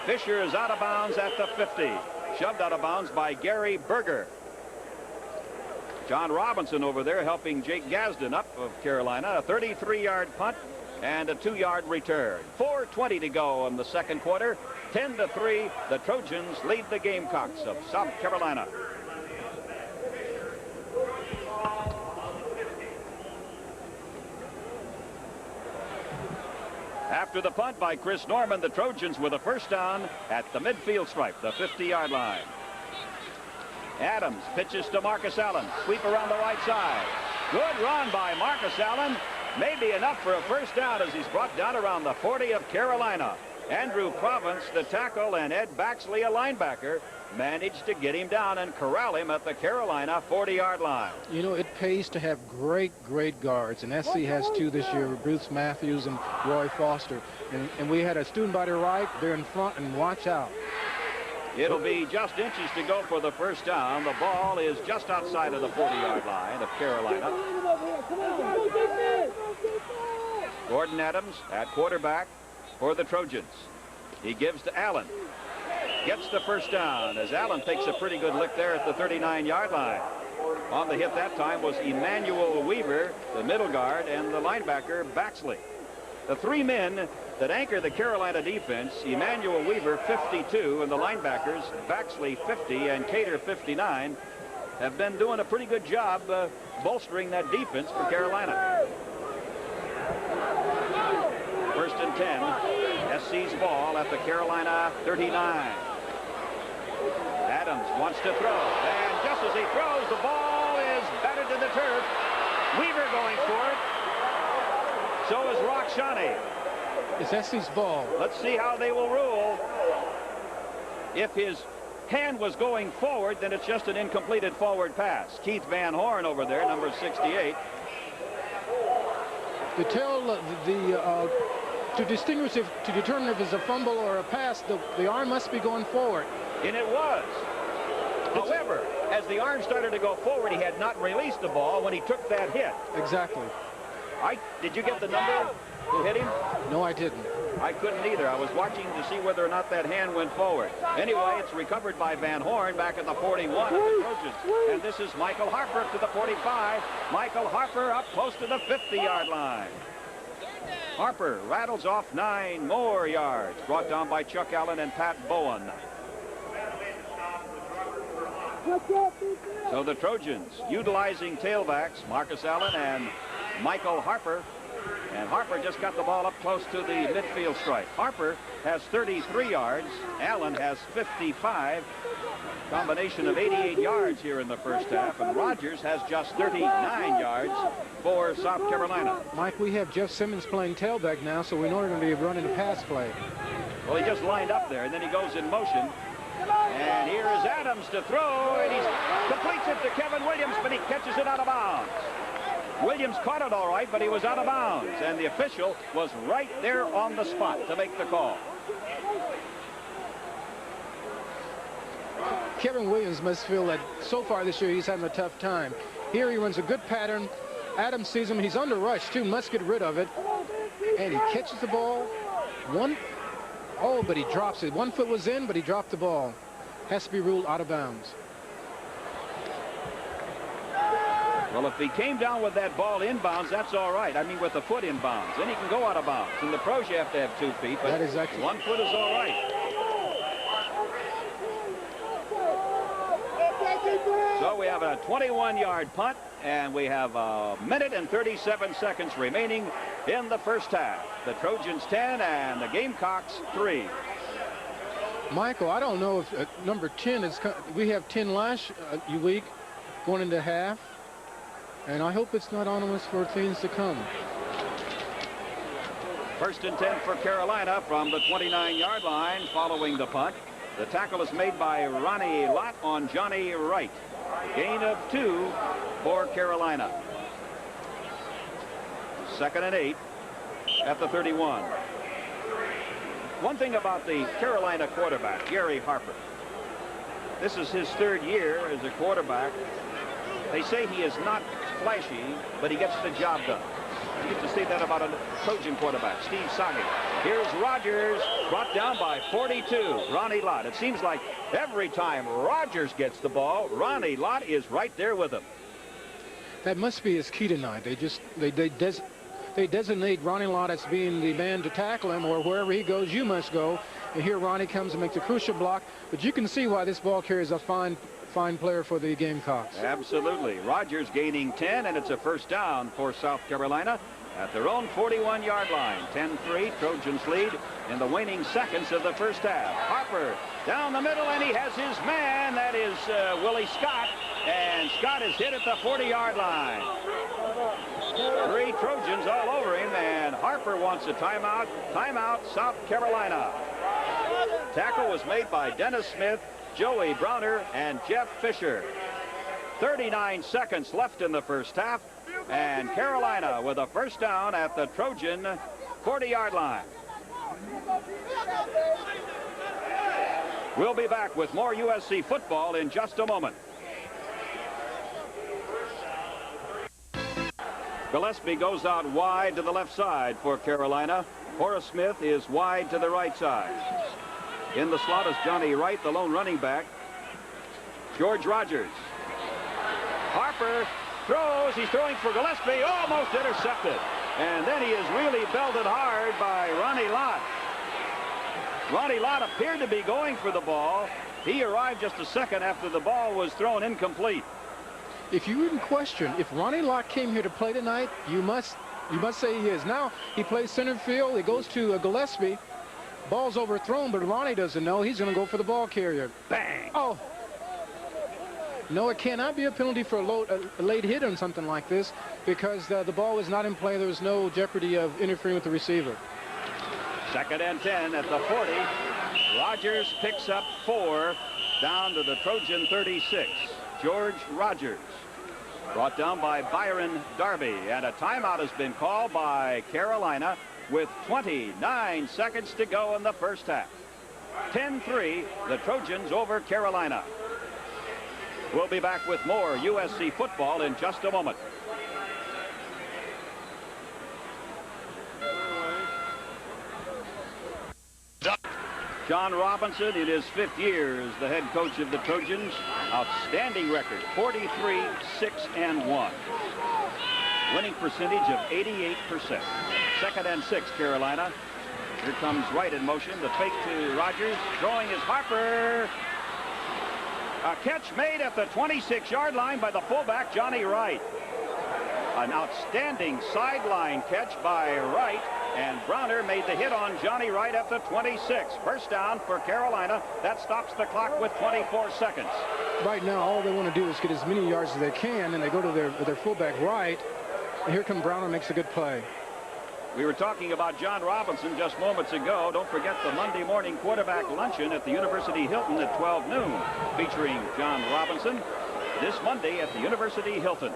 Fisher is out of bounds at the 50. Shoved out of bounds by Gary Berger. John Robinson over there helping Jake Gadsden up of Carolina. A 33-yard punt and a 2-yard return. 4:20 to go in the second quarter. 10-3, the Trojans lead the Gamecocks of South Carolina. After the punt by Chris Norman, the Trojans with a first down at the midfield stripe, the 50-yard line. Adams pitches to Marcus Allen. Sweep around the right side. Good run by Marcus Allen. Maybe enough for a first down as he's brought down around the 40 of Carolina. Andrew Province, the tackle, and Ed Baxley, a linebacker, managed to get him down and corral him at the Carolina 40-yard line. You know, it pays to have great guards, and SC has two this year, Bruce Matthews and Roy Foster. And we had a student by the right, they're in front, and watch out. It'll be just inches to go for the first down. The ball is just outside of the 40-yard line of Carolina. Gordon Adams at quarterback for the Trojans. He gives to Allen. Gets the first down as Allen takes a pretty good lick there at the 39-yard line. On the hit that time was Emmanuel Weaver, the middle guard, and the linebacker Baxley. The three men that anchor the Carolina defense, Emmanuel Weaver 52 and the linebackers Baxley 50 and Cater 59, have been doing a pretty good job bolstering that defense for Carolina. 1st and 10. SC's ball at the Carolina 39. Adams wants to throw, and just as he throws, the ball is batted to the turf. Weaver going for it. So is Rock Shawnee. It's SC's ball. Let's see how they will rule. If his hand was going forward, then it's just an incompleted forward pass. Keith Van Horn over there, number 68. To tell to distinguish to determine if it's a fumble or a pass, the arm must be going forward. And it was. However, as the arm started to go forward, he had not released the ball when he took that hit. Exactly. Did you get the number who hit him? No, I didn't. I couldn't either. I was watching to see whether or not that hand went forward. Anyway, it's recovered by Van Horn back at the 41 of the Trojans. And this is Michael Harper to the 45. Michael Harper up close to the 50-yard line. Harper rattles off 9 more yards, brought down by Chuck Allen and Pat Bowen. So the Trojans utilizing tailbacks, Marcus Allen and Michael Harper. And Harper just got the ball up close to the midfield stripe. Harper has 33 yards. Allen has 55. Combination of 88 yards here in the first half. And Rogers has just 39 yards for South Carolina. Mike, we have Jeff Simmons playing tailback now, so we know they're going to be running a pass play. Well, he just lined up there, and then he goes in motion. And here is Adams to throw, and he completes it to Kevin Williams, but he catches it out of bounds. Williams caught it all right, but he was out of bounds, and the official was right there on the spot to make the call. Kevin Williams must feel that so far this year he's having a tough time. Here he runs a good pattern. Adams sees him. He's under rush, too. Must get rid of it. And he catches the ball. But he drops it. 1 foot was in, but he dropped the ball. Has to be ruled out of bounds. Well, if he came down with that ball inbounds, that's all right. I mean, with the foot inbounds. Then he can go out of bounds. In the pros, you have to have 2 feet. But that is actually 1 foot is all right. So we have a 21-yard punt, and we have a minute and 37 seconds remaining in the first half. The Trojans 10 and the Gamecocks 3. Michael, I don't know if number 10 is. We have 10 last week going into half, and I hope it's not on us for things to come. First and 10 for Carolina from the 29-yard line following the punt. The tackle is made by Ronnie Lott on Johnny Wright. Gain of 2 for Carolina. 2nd and 8 at the 31. One thing about the Carolina quarterback, Gary Harper. This is his 3rd year as a quarterback. They say he is not flashy, but he gets the job done. You get to say that about a Trojan quarterback, Steve Saget. Here's Rogers, brought down by 42, Ronnie Lott. It seems like every time Rogers gets the ball, Ronnie Lott is right there with him. That must be his key tonight. They designate Ronnie Lott as being the man to tackle him, or wherever he goes, you must go. And here Ronnie comes and makes a crucial block. But you can see why this ball carrier is a fine player for the Gamecocks. Absolutely. Rogers gaining 10, and it's a first down for South Carolina at their own 41-yard line. 10-3, Trojans lead in the waning seconds of the first half. Harper down the middle, and he has his man. That is Willie Scott, and Scott is hit at the 40-yard line. 3 Trojans all over him, and Harper wants a timeout. Timeout, South Carolina. Tackle was made by Dennis Smith, Joey Browner, and Jeff Fisher. 39 seconds left in the first half, and Carolina with a first down at the Trojan 40-yard line. We'll be back with more USC football in just a moment. Gillespie goes out wide to the left side for Carolina. Horace Smith is wide to the right side. In the slot is Johnny Wright, the lone running back. George Rogers. Harper throws. He's throwing for Gillespie. Almost intercepted. And then he is really belted hard by Ronnie Lott. Ronnie Lott appeared to be going for the ball. He arrived just a second after the ball was thrown incomplete. If you wouldn't question, if Ronnie Lott came here to play tonight, you must say he is. Now he plays center field. He goes to Gillespie. Ball's overthrown, but Ronnie doesn't know. He's going to go for the ball carrier. Bang! Oh. No, it cannot be a penalty for a late hit on something like this, because the ball was not in play. There was no jeopardy of interfering with the receiver. 2nd and 10 at the 40. Rogers picks up 4 down to the Trojan 36. George Rogers brought down by Byron Darby, and a timeout has been called by Carolina with 29 seconds to go in the first half. 10-3, the Trojans over Carolina. We'll be back with more USC football in just a moment. John Robinson, in his 5th year as the head coach of the Trojans. Outstanding record, 43-6-1. Winning percentage of 88%. 2nd and 6, Carolina. Here comes Wright in motion. The fake to Rogers. Throwing is Harper. A catch made at the 26-yard line by the fullback, Johnny Wright. An outstanding sideline catch by Wright, and Browner made the hit on Johnny Wright at the 26. First down for Carolina. That stops the clock with 24 seconds. Right now, all they want to do is get as many yards as they can, and they go to their fullback Wright. And here come Browner, makes a good play. We were talking about John Robinson just moments ago. Don't forget the Monday morning quarterback luncheon at the University Hilton at 12 noon, featuring John Robinson this Monday at the University Hilton.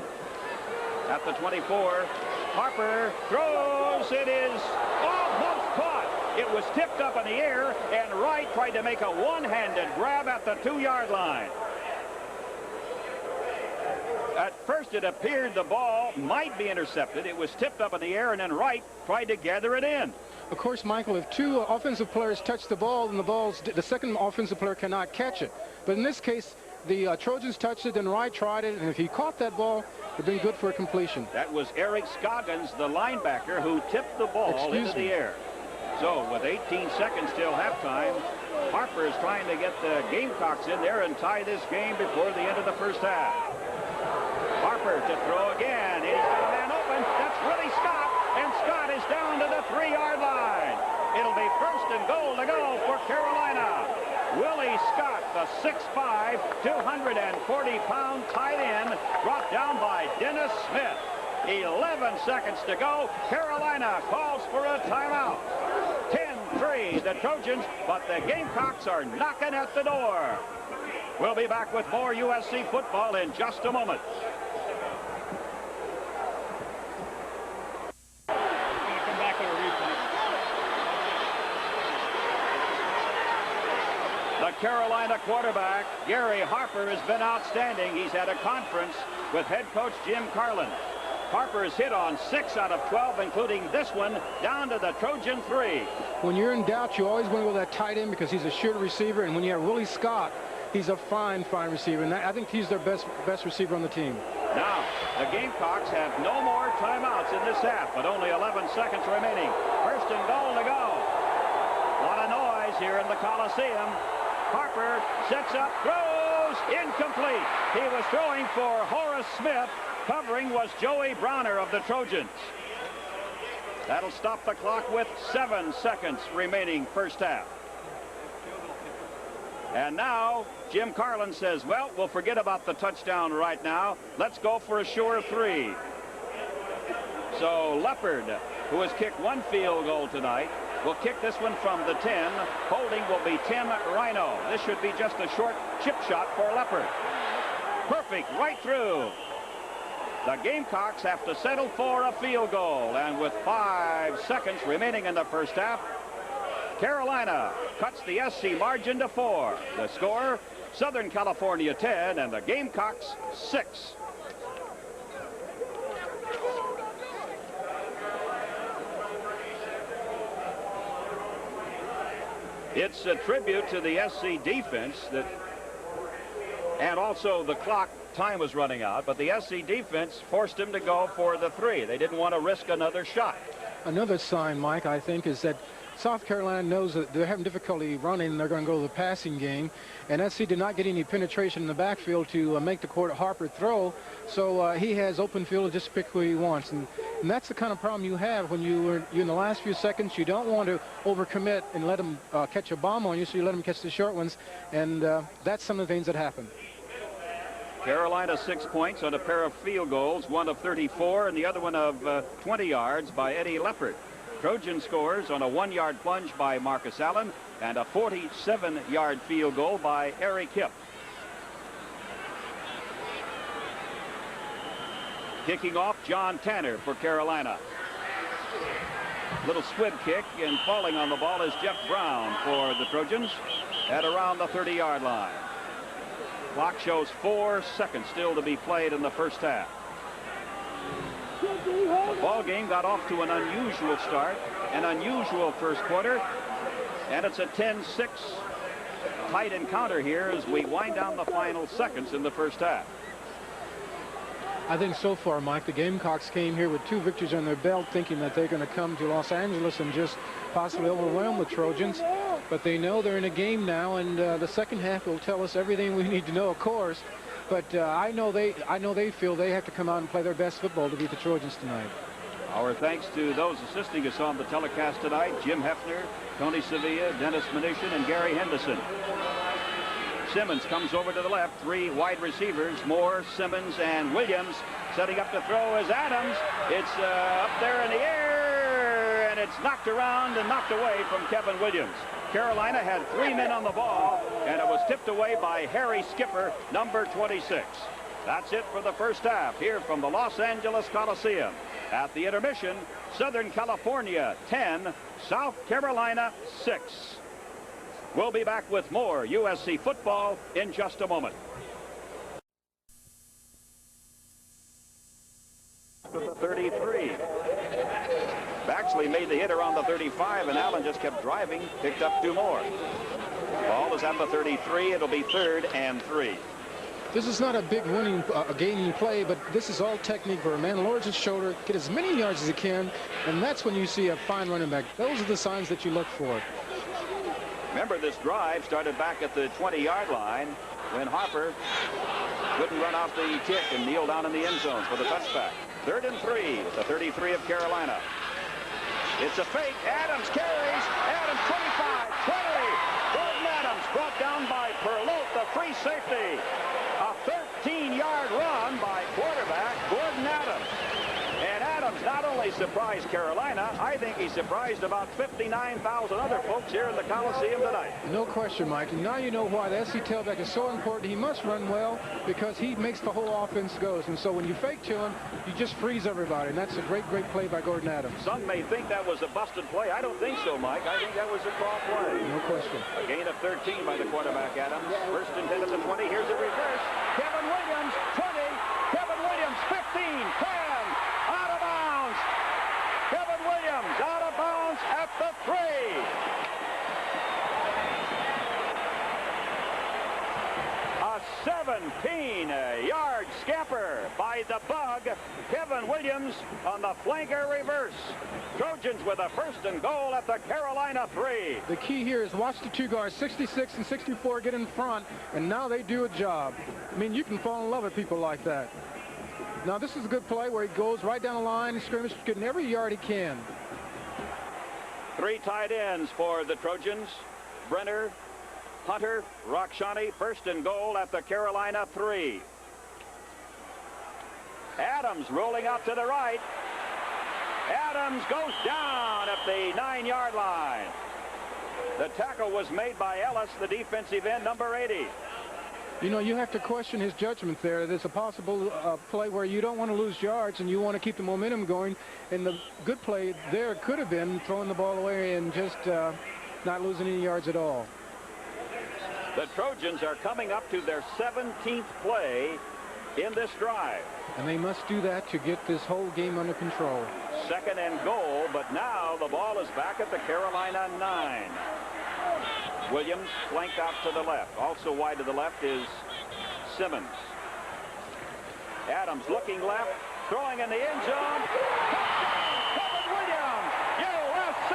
At the 24, Harper throws. It is almost caught. It was tipped up in the air, and Wright tried to make a one-handed grab at the 2-yard line. At first, it appeared the ball might be intercepted. It was tipped up in the air, and then Wright tried to gather it in. Of course, Michael, if two offensive players touch the ball, then the second offensive player cannot catch it. But in this case, the Trojans touched it, and Wright tried it, and if he caught that ball, it would have been good for a completion. That was Eric Scoggins, the linebacker, who tipped the ball into the air. So with 18 seconds till halftime, Harper is trying to get the Gamecocks in there and tie this game before the end of the first half. Harper to throw again. He's got a man open. That's Willie Scott, and Scott is down to the 3-yard line. It'll be first and goal to go for Carolina. Willie Scott, the 6'5", 240-pound tight end, brought down by Dennis Smith. 11 seconds to go. Carolina calls for a timeout. 10-3, the Trojans, but the Gamecocks are knocking at the door. We'll be back with more USC football in just a moment. The Carolina quarterback, Gary Harper, has been outstanding. He's had a conference with head coach Jim Carlin. Harper has hit on 6 out of 12, including this one, down to the Trojan 3. When you're in doubt, you always want to go with that tight end because he's a sure receiver. And when you have Willie Scott, he's a fine receiver. And I think he's their best receiver on the team. Now, the Gamecocks have no more timeouts in this half, but only 11 seconds remaining. First and goal to go. A lot of noise here in the Coliseum. Harper sets up, throws, incomplete. He was throwing for Horace Smith. Covering was Joey Browner of the Trojans. That'll stop the clock with 7 seconds remaining first half. And now Jim Carlin says, well, we'll forget about the touchdown right now. Let's go for a sure 3. So Leopard, who has kicked 1 field goal tonight, will kick this one from the 10. Holding will be Tim Rhino. This should be just a short chip shot for Leopard. Perfect, right through. The Gamecocks have to settle for a field goal, and with 5 seconds remaining in the first half, Carolina cuts the SC margin to 4. The score, Southern California 10 and the Gamecocks 6. It's a tribute to the SC defense that, and also the clock. Time was running out, but the SC defense forced him to go for the 3. They didn't want to risk another shot. Another sign, Mike, I think, is that South Carolina knows that they're having difficulty running and they're going to go to the passing game. And SC did not get any penetration in the backfield to make the Harper throw. So he has open field to just pick who he wants. And that's the kind of problem you have when you're in the last few seconds. You don't want to overcommit and let him catch a bomb on you, so you let him catch the short ones. And that's some of the things that happen. Carolina 6 points on a pair of field goals, one of 34 and the other one of 20 yards by Eddie Leopard. Trojan scores on a 1-yard plunge by Marcus Allen and a 47-yard field goal by Eric Hipp. Kicking off, John Tanner for Carolina. Little squib kick, and falling on the ball is Jeff Brown for the Trojans at around the 30-yard line. Clock shows 4 seconds still to be played in the first half. The ball game got off to an unusual start, an unusual first quarter, and it's a 10-6 tight encounter here as we wind down the final seconds in the first half. I think so far, Mike, the Gamecocks came here with 2 victories on their belt, thinking that they're going to come to Los Angeles and just possibly overwhelm the Trojans. But they know they're in a game now, and the second half will tell us everything we need to know, of course. But I know they feel they have to come out and play their best football to beat the Trojans tonight. Our thanks to those assisting us on the telecast tonight: Jim Hefner, Tony Sevilla, Dennis Mnuchin, and Gary Henderson. Simmons comes over to the left. 3 wide receivers, Moore, Simmons, and Williams. Setting up to throw is Adams. It's up there in the air, and it's knocked around and knocked away from Kevin Williams. Carolina had 3 men on the ball, and it was tipped away by Harry Skipper, number 26. That's it for the first half here from the Los Angeles Coliseum. At the intermission, Southern California 10, South Carolina 6. We'll be back with more USC football in just a moment. To the 33. Baxley made the hit around the 35, and Allen just kept driving, picked up 2 more. Ball is at the 33. It'll be 3rd and 3. This is not a big gaining play, but this is all technique where a man lowers his shoulder, get as many yards as he can, and that's when you see a fine running back. Those are the signs that you look for. Remember, this drive started back at the 20-yard line when Harper couldn't run off the kick and kneel down in the end zones for the touchback. 3rd and 3 with the 33 of Carolina. It's a fake. Adams carries. Adams 25, 20. Gordon Adams brought down by Perlotte, the free safety. A 13-yard run by quarterback Gordon Adams. And Adams not only surprised Carolina, I think he surprised about 59,000 other folks here in the Coliseum tonight. No question, Mike. And now you know why the SC tailback is so important. He must run well because he makes the whole offense goes. And so when you fake to him, you just freeze everybody. And that's a great, great play by Gordon Adams. Some may think that was a busted play. I don't think so, Mike. I think that was a crawl play. No question. A gain of 13 by the quarterback, Adams. 1st and 10 at the 20. Here's a reverse. Kevin Williams, 20. Kevin Williams, 15, 10. Out of bounds. Kevin Williams out of bounds at the 3. A 17-yard scamper by the bug. Kevin Williams on the flanker reverse. Trojans with a 1st and goal at the Carolina 3. The key here is watch the 2 guards, 66 and 64, get in front, and now they do a job. I mean, you can fall in love with people like that. Now, this is a good play where he goes right down the line, scrimmage, getting every yard he can. 3 tight ends for the Trojans. Brenner, Hunter, Rakshani, 1st and goal at the Carolina 3. Adams rolling out to the right. Adams goes down at the 9-yard line. The tackle was made by Ellis, the defensive end, number 80. You know, you have to question his judgment there. There's a possible play where you don't want to lose yards and you want to keep the momentum going. And the good play there could have been throwing the ball away and just not losing any yards at all. The Trojans are coming up to their 17th play in this drive. And they must do that to get this whole game under control. 2nd and goal, but now the ball is back at the Carolina 9. Williams flanked out to the left. Also wide to the left is Simmons. Adams looking left, throwing in the end zone. Touchdown, Kevin Williams, USC!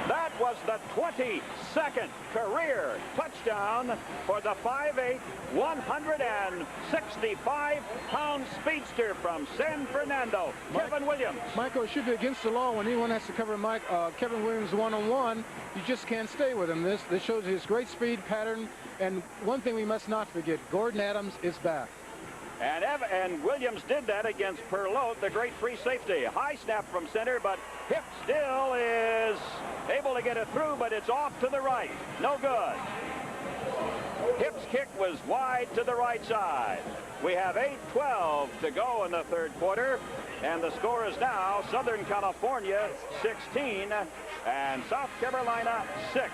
That was the 22nd career touchdown for the 5'8", 165-pound speedster from San Fernando, Kevin Williams. Michael, it should be against the law when anyone has to cover Kevin Williams one-on-one. You just can't stay with him. This shows his great speed pattern. And one thing we must not forget, Gordon Adams is back. And Williams did that against Perlotte, the great free safety. High snap from center, but Hip still is able to get it through, but it's off to the right. No good. Hip's kick was wide to the right side. We have 8:12 to go in the 3rd quarter, and the score is now Southern California 16 and South Carolina 6.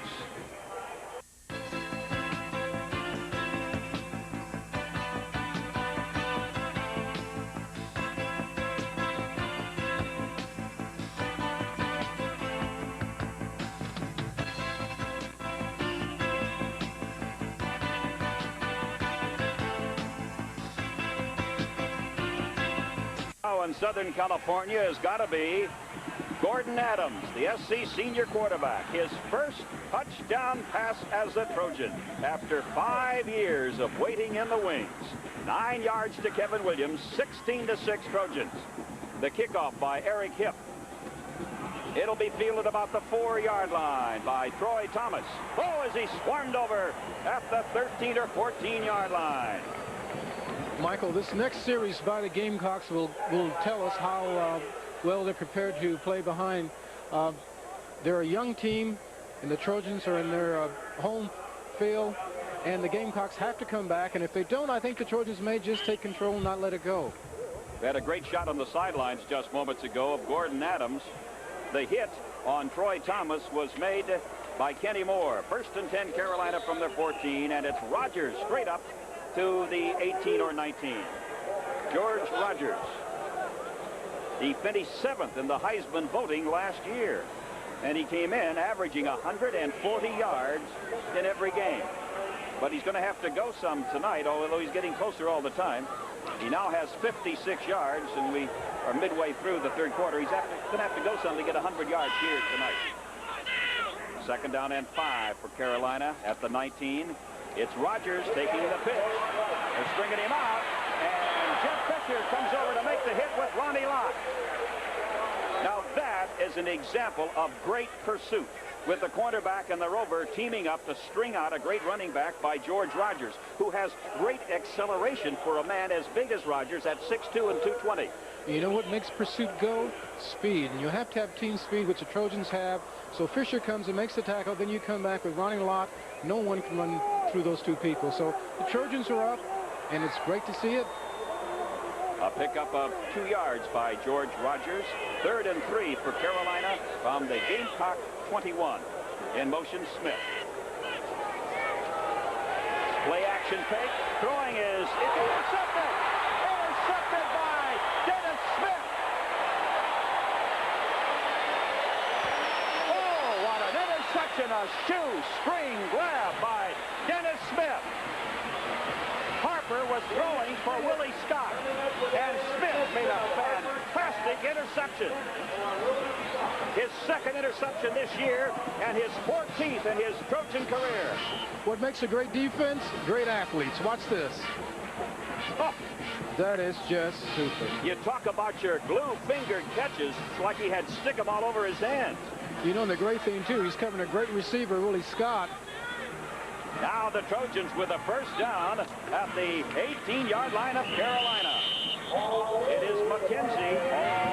In Southern California has got to be Gordon Adams, the SC senior quarterback. His first touchdown pass as a Trojan after 5 years of waiting in the wings. 9 yards to Kevin Williams, 16-6 Trojans. The kickoff by Eric Hip. It'll be fielded about the 4-yard line by Troy Thomas. Oh, as he swarmed over at the 13 or 14-yard line. Michael, this next series by the Gamecocks will tell us how well they're prepared to play behind. They're a young team, and the Trojans are in their home field, and the Gamecocks have to come back, and if they don't, I think the Trojans may just take control and not let it go. We had a great shot on the sidelines just moments ago of Gordon Adams. The hit on Troy Thomas was made by Kenny Moore. 1st and 10 Carolina from their 14, and it's Rogers straight up to the 18 or 19. George Rogers. He finished 7th in the Heisman voting last year, and he came in averaging 140 yards in every game. But he's going to have to go some tonight, although he's getting closer all the time. He now has 56 yards, and we are midway through the 3rd quarter. He's going to have to go some to get 100 yards here tonight. 2nd down and 5 for Carolina at the 19. It's Rogers taking the pitch. They're stringing him out, and Jeff Fisher comes over to make the hit with Ronnie Lott. Now that is an example of great pursuit, with the cornerback and the rover teaming up to string out a great running back by George Rogers, who has great acceleration for a man as big as Rogers at 6'2" and 220. You know what makes pursuit go? Speed. And you have to have team speed, which the Trojans have. So Fisher comes and makes the tackle. Then you come back with Ronnie Lott. No one can run through those two people. So the Trojans are up, and it's great to see it. A pickup of 2 yards by George Rogers. 3rd and 3 for Carolina from the Gamecock 21. In motion, Smith. Play action fake. Throwing is intercepted. Intercepted by Dennis Smith. Oh, what an interception. A shoestring grab by Dennis Smith. Harper was throwing for Willie Scott, and Smith made a fantastic interception. His 2nd interception this year, and his 14th in his Trojan career. What makes a great defense? Great athletes. Watch this. Oh, that is just super. you talk about your glue-fingered catches. It's like he had stick-em all over his hands. You know, and the great thing, too, he's covering a great receiver, Willie Scott. Now the Trojans with a 1st down at the 18-yard line of Carolina. It is McKenzie,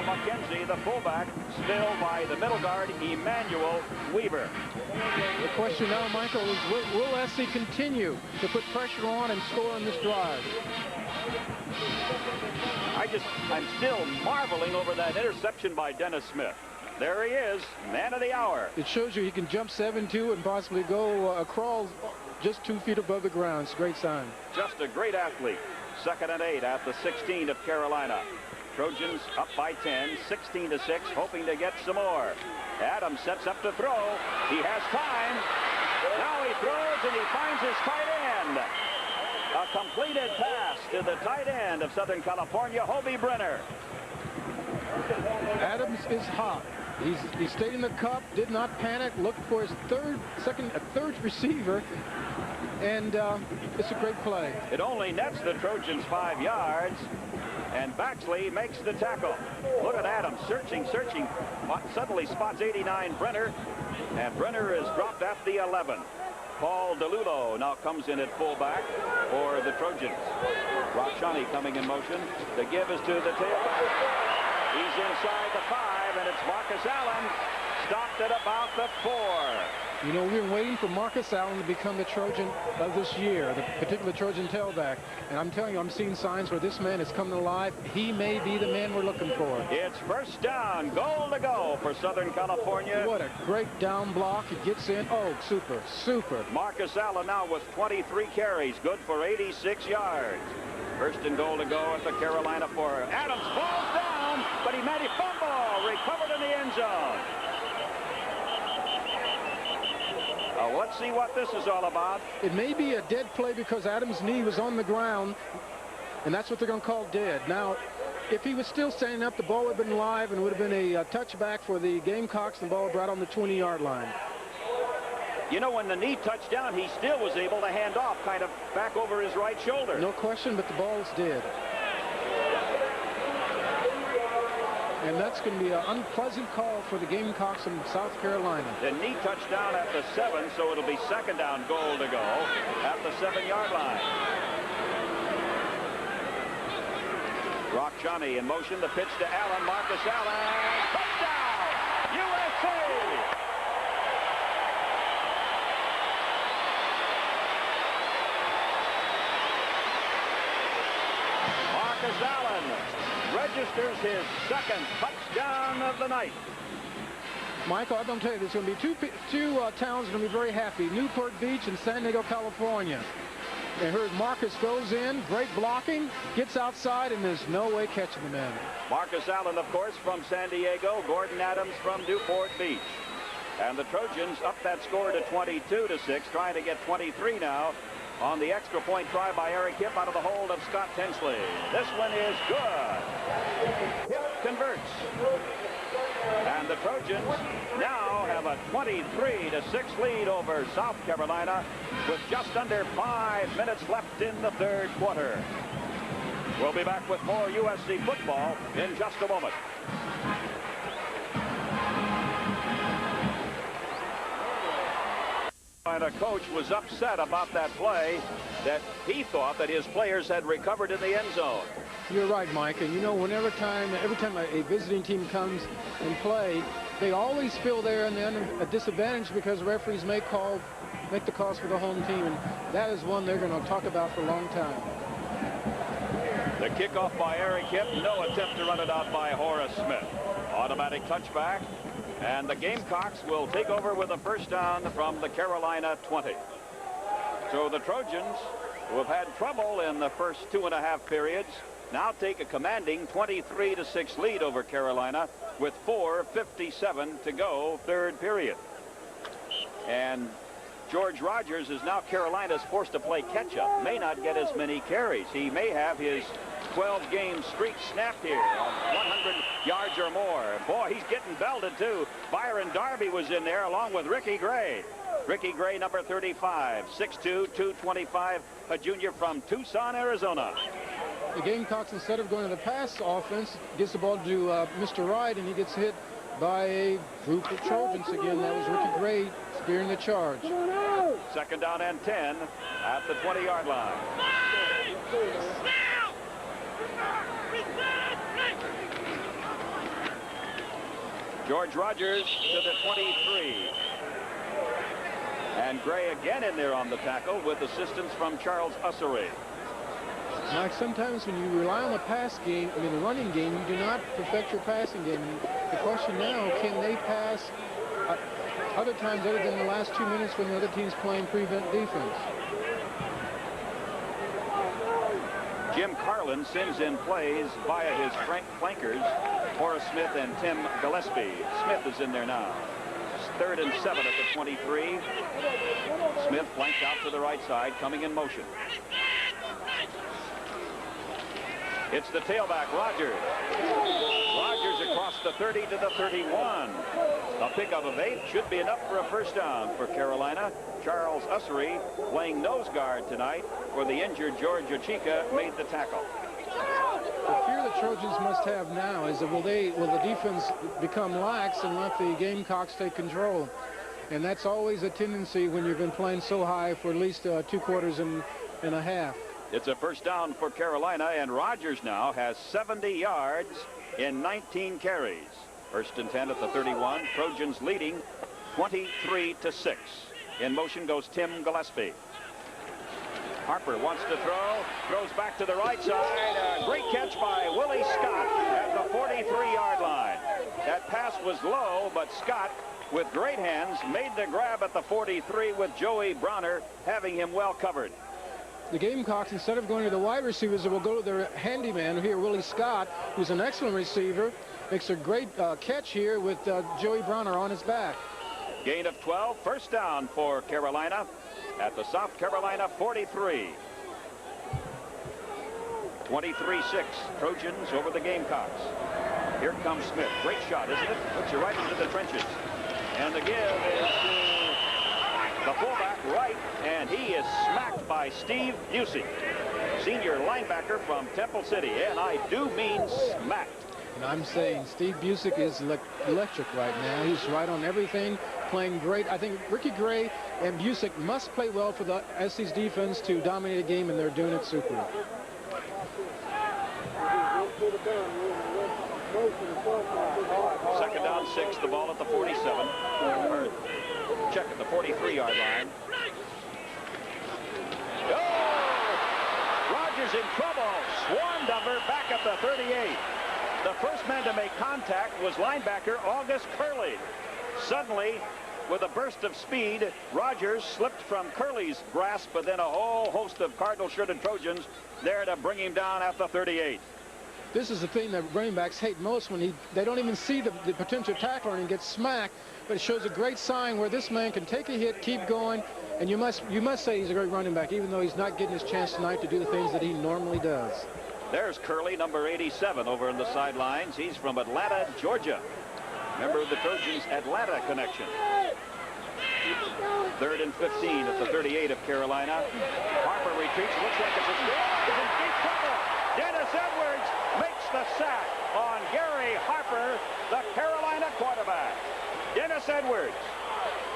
McKenzie, the fullback, still by the middle guard, Emmanuel Weaver. The question now, Michael, is will SC continue to put pressure on and score on this drive? I'm still marveling over that interception by Dennis Smith. There he is, man of the hour. It shows you he can jump 7'2" and possibly go crawl just 2 feet above the ground. It's a great sign. Just a great athlete. 2nd and 8 at the 16 of Carolina. Trojans up by 10, 16-6, hoping to get some more. Adams sets up to throw. He has time. Now he throws, and he finds his tight end. A completed pass to the tight end of Southern California, Hobie Brenner. Adams is hot. He stayed in the cup, did not panic, looked for his third receiver, and it's a great play. It only nets the Trojans 5 yards, and Baxley makes the tackle. Look at Adams searching, suddenly spots 89 Brenner, and Brenner is dropped at the 11. Paul DeLulo now comes in at fullback for the Trojans. Rashani coming in motion. The give is to the tailback. He's inside the 5, and it's Marcus Allen. Stopped at about the 4. You know, we've been waiting for Marcus Allen to become the Trojan of this year, the particular Trojan tailback. And I'm telling you, I'm seeing signs where this man is coming alive. He may be the man we're looking for. It's 1st down, goal to go for Southern California. What a great down block. He gets in. Oh, super, super. Marcus Allen now with 23 carries, good for 86 yards. 1st and goal to go at the Carolina 4. Adams falls down, but he made a fumble, recovered in the end zone. Let's see what this is all about. It may be a dead play because Adams' knee was on the ground, and that's what they're going to call dead. Now, if he was still standing up, the ball would have been live and would have been a touchback for the Gamecocks, and the ball right on the 20-yard line. You know, when the knee touched down, he still was able to hand off kind of back over his right shoulder. No question, but the ball's dead. And that's going to be an unpleasant call for the Gamecocks in South Carolina. The knee touched down at the 7, so it'll be 2nd down, goal to go at the 7-yard line. Rock Johnny in motion. The pitch to Allen. Marcus Allen. Touchdown! USC! Marcus Allen registers his second touchdown of the night. Michael, I'm going to tell you, there's going to be two towns going to be very happy. Newport Beach and San Diego, California. They heard Marcus goes in, great blocking, gets outside, and there's no way catching the man. Marcus Allen, of course, from San Diego. Gordon Adams from Newport Beach. And the Trojans up that score to 22-6, trying to get 23 now on the extra point try by Eric Hipp out of the hold of Scott Tinsley. This one is good. Hipp converts. And the Trojans now have a 23-6 lead over South Carolina with just under 5 minutes left in the third quarter. We'll be back with more USC football in just a moment. And a coach was upset about that play, that he thought that his players had recovered in the end zone. You're right, Mike. And you know, every time a visiting team comes and play, they always feel they're in a disadvantage because referees make the calls for the home team, and that is one they're going to talk about for a long time. The kickoff by Eric Hipp, no attempt to run it out by Horace Smith. Automatic touchback, and the Gamecocks will take over with a first down from the Carolina 20. So the Trojans, who have had trouble in the first 2.5 periods, now take a commanding 23-6 lead over Carolina with 4:57 to go, third period. And George Rogers is now Carolina's forced to play catch-up. May not get as many carries. He may have his 12-game streak snapped here of 100 yards or more. Boy, he's getting belted, too. Byron Darby was in there along with Ricky Gray. Ricky Gray, number 35, 6'2", 225, a junior from Tucson, Arizona. The Gamecocks, instead of going to the pass offense, gets the ball to Mr. Wright, and he gets hit by a group of Trojans again. That was Ricky Gray spearing the charge. Second down and 10 at the 20-yard line. George Rogers to the 23. And Gray again in there on the tackle with assistance from Charles Ussery. Mike, sometimes when you rely on the pass game, the running game, you do not perfect your passing game. The question now, can they pass other times other than the last 2 minutes when the other team's playing prevent defense? Jim Carlin sends in plays via his flankers, Horace Smith and Tim Gillespie. Smith is in there now. Third and 7 at the 23. Smith flanked out to the right side, coming in motion. It's the tailback, Rogers. Rogers across the 30 to the 31. A pickup of 8 should be enough for a first down for Carolina. Charles Ussery, playing nose guard tonight for the injured George Ochika, made the tackle. The fear the Trojans must have now is that will the defense become lax and let the Gamecocks take control? And that's always a tendency when you've been playing so high for at least 2 quarters and a half. It's a first down for Carolina, and Rogers now has 70 yards in 19 carries. First and 10 at the 31. Trojans leading 23-6. In motion goes Tim Gillespie. Harper wants to throw, throws back to the right side. A great catch by Willie Scott at the 43-yard line. That pass was low, but Scott, with great hands, made the grab at the 43 with Joey Browner having him well covered. The Gamecocks, instead of going to the wide receivers, will go to their handyman here, Willie Scott, who's an excellent receiver. Makes a great catch here with Joey Browner on his back. Gain of 12, first down for Carolina at the South Carolina 43. 23-6, Trojans over the Gamecocks. Here comes Smith. Great shot, isn't it? Puts you right into the trenches. And the give is to the fullback, Wright, and he is smacked by Steve Busey, senior linebacker from Temple City. And I do mean smacked. And I'm saying Steve Busey is electric right now. He's right on everything, playing great. I think Ricky Gray and Busey must play well for the SC's defense to dominate a game, and they're doing it super. Second down, 6. The ball at the 47. Or check at the 43-yard line. Oh! Rogers in trouble. Swarmed over back at the 38. The first man to make contact was linebacker August Curley. Suddenly, with a burst of speed, Rogers slipped from Curley's grasp, but then a whole host of Cardinal-shirted Trojans there to bring him down at the 38. This is the thing that running backs hate most, when they don't even see the potential tackler and gets smacked. But it shows a great sign where this man can take a hit, keep going, and you must say he's a great running back, even though he's not getting his chance tonight to do the things that he normally does. There's Curley, number 87, over in the sidelines. He's from Atlanta, Georgia. Member of the Trojans' Atlanta connection. 3rd and 15 at the 38 of Carolina. Harper retreats. Looks like it's a steal. He's in deep trouble. Dennis Edwards makes the sack on Gary Harper, the Carolina quarterback. Dennis Edwards,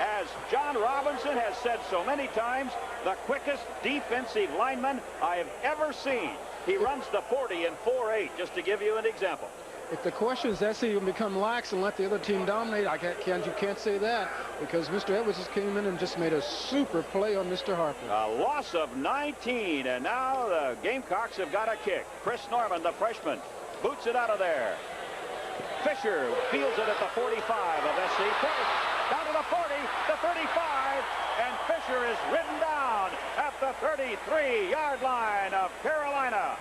as John Robinson has said so many times, the quickest defensive lineman I have ever seen. He runs the 40 in 4.8, just to give you an example. If the question is, SC will become lax and let the other team dominate, you can't say that, because Mr. Edwards just came in and just made a super play on Mr. Harper. A loss of 19, and now the Gamecocks have got a kick. Chris Norman, the freshman, boots it out of there. Fisher fields it at the 45 of SC. Down to the 40, the 35, and Fisher is ridden down at the 33-yard line of Carolina.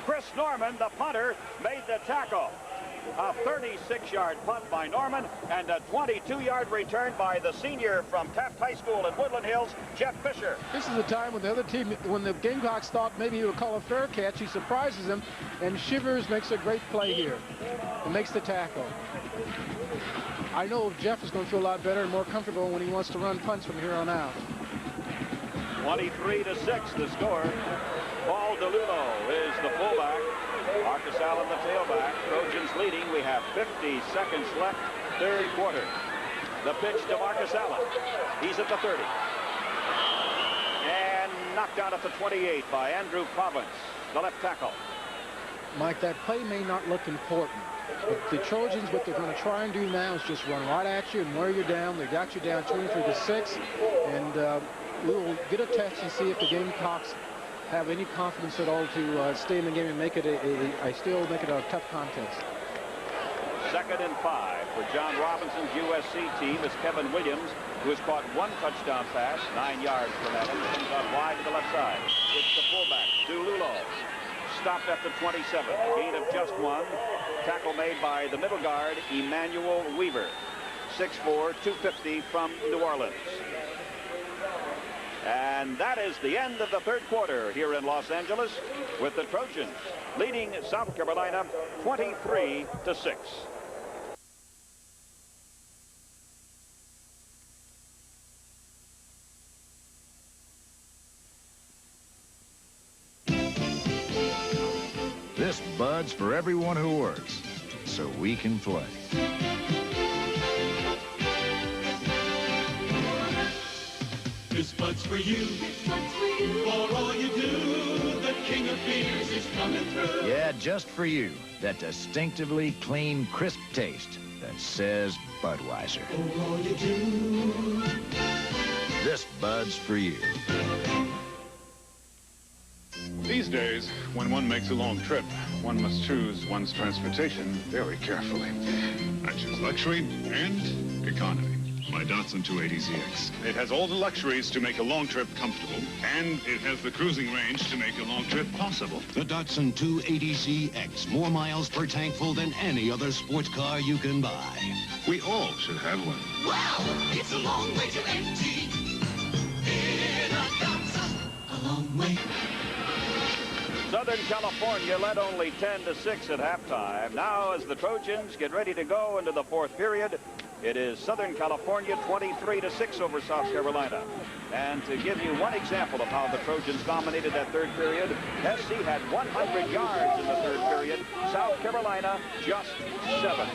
Chris Norman, the punter, made the tackle. A 36-yard punt by Norman and a 22-yard return by the senior from Taft High School in Woodland Hills, Jeff Fisher. This is the time when the other team, when the Gamecocks thought maybe he would call a fair catch, he surprises them, and Shivers makes a great play here and makes the tackle. I know Jeff is going to feel a lot better and more comfortable when he wants to run punts from here on out. 23-6 the score. Paul DeLulo is the fullback. Marcus Allen the tailback. Trojans leading. We have 50 seconds left, third quarter. The pitch to Marcus Allen. He's at the 30. And knocked out at the 28 by Andrew Province, the left tackle. Mike, that play may not look important, but the Trojans, what they're going to try and do now is just run right at you and wear you down. They got you down 23-6, and we will get a test and see if the Gamecocks have any confidence at all to stay in the game and make it still make it a tough contest. 2nd and 5 for John Robinson's USC team is Kevin Williams, who has caught one touchdown pass, 9 yards from Adams, comes out wide to the left side. It's the fullback, DeLulo, stopped at the 27, gain of just 1. Tackle made by the middle guard, Emmanuel Weaver, 6'4", 250 from New Orleans. And that is the end of the third quarter here in Los Angeles, with the Trojans leading South Carolina 23-6. This Bud's for everyone who works, so we can play. This Bud's for you. For all you do, the king of beers is coming through. Yeah, just for you. That distinctively clean, crisp taste that says Budweiser. For all you do. This Bud's for you. These days, when one makes a long trip, one must choose one's transportation very carefully. I choose luxury and economy. My Datsun 280ZX. It has all the luxuries to make a long trip comfortable, and it has the cruising range to make a long trip possible. The Datsun 280ZX. More miles per tank full than any other sports car you can buy. We all should have one. Wow, it's a long way to empty. In a Datsun, a long way. Southern California led only 10-6 at halftime. Now, as the Trojans get ready to go into the fourth period, it is Southern California 23-6 over South Carolina. And to give you one example of how the Trojans dominated that third period, SC had 100 yards in the third period. South Carolina just 7.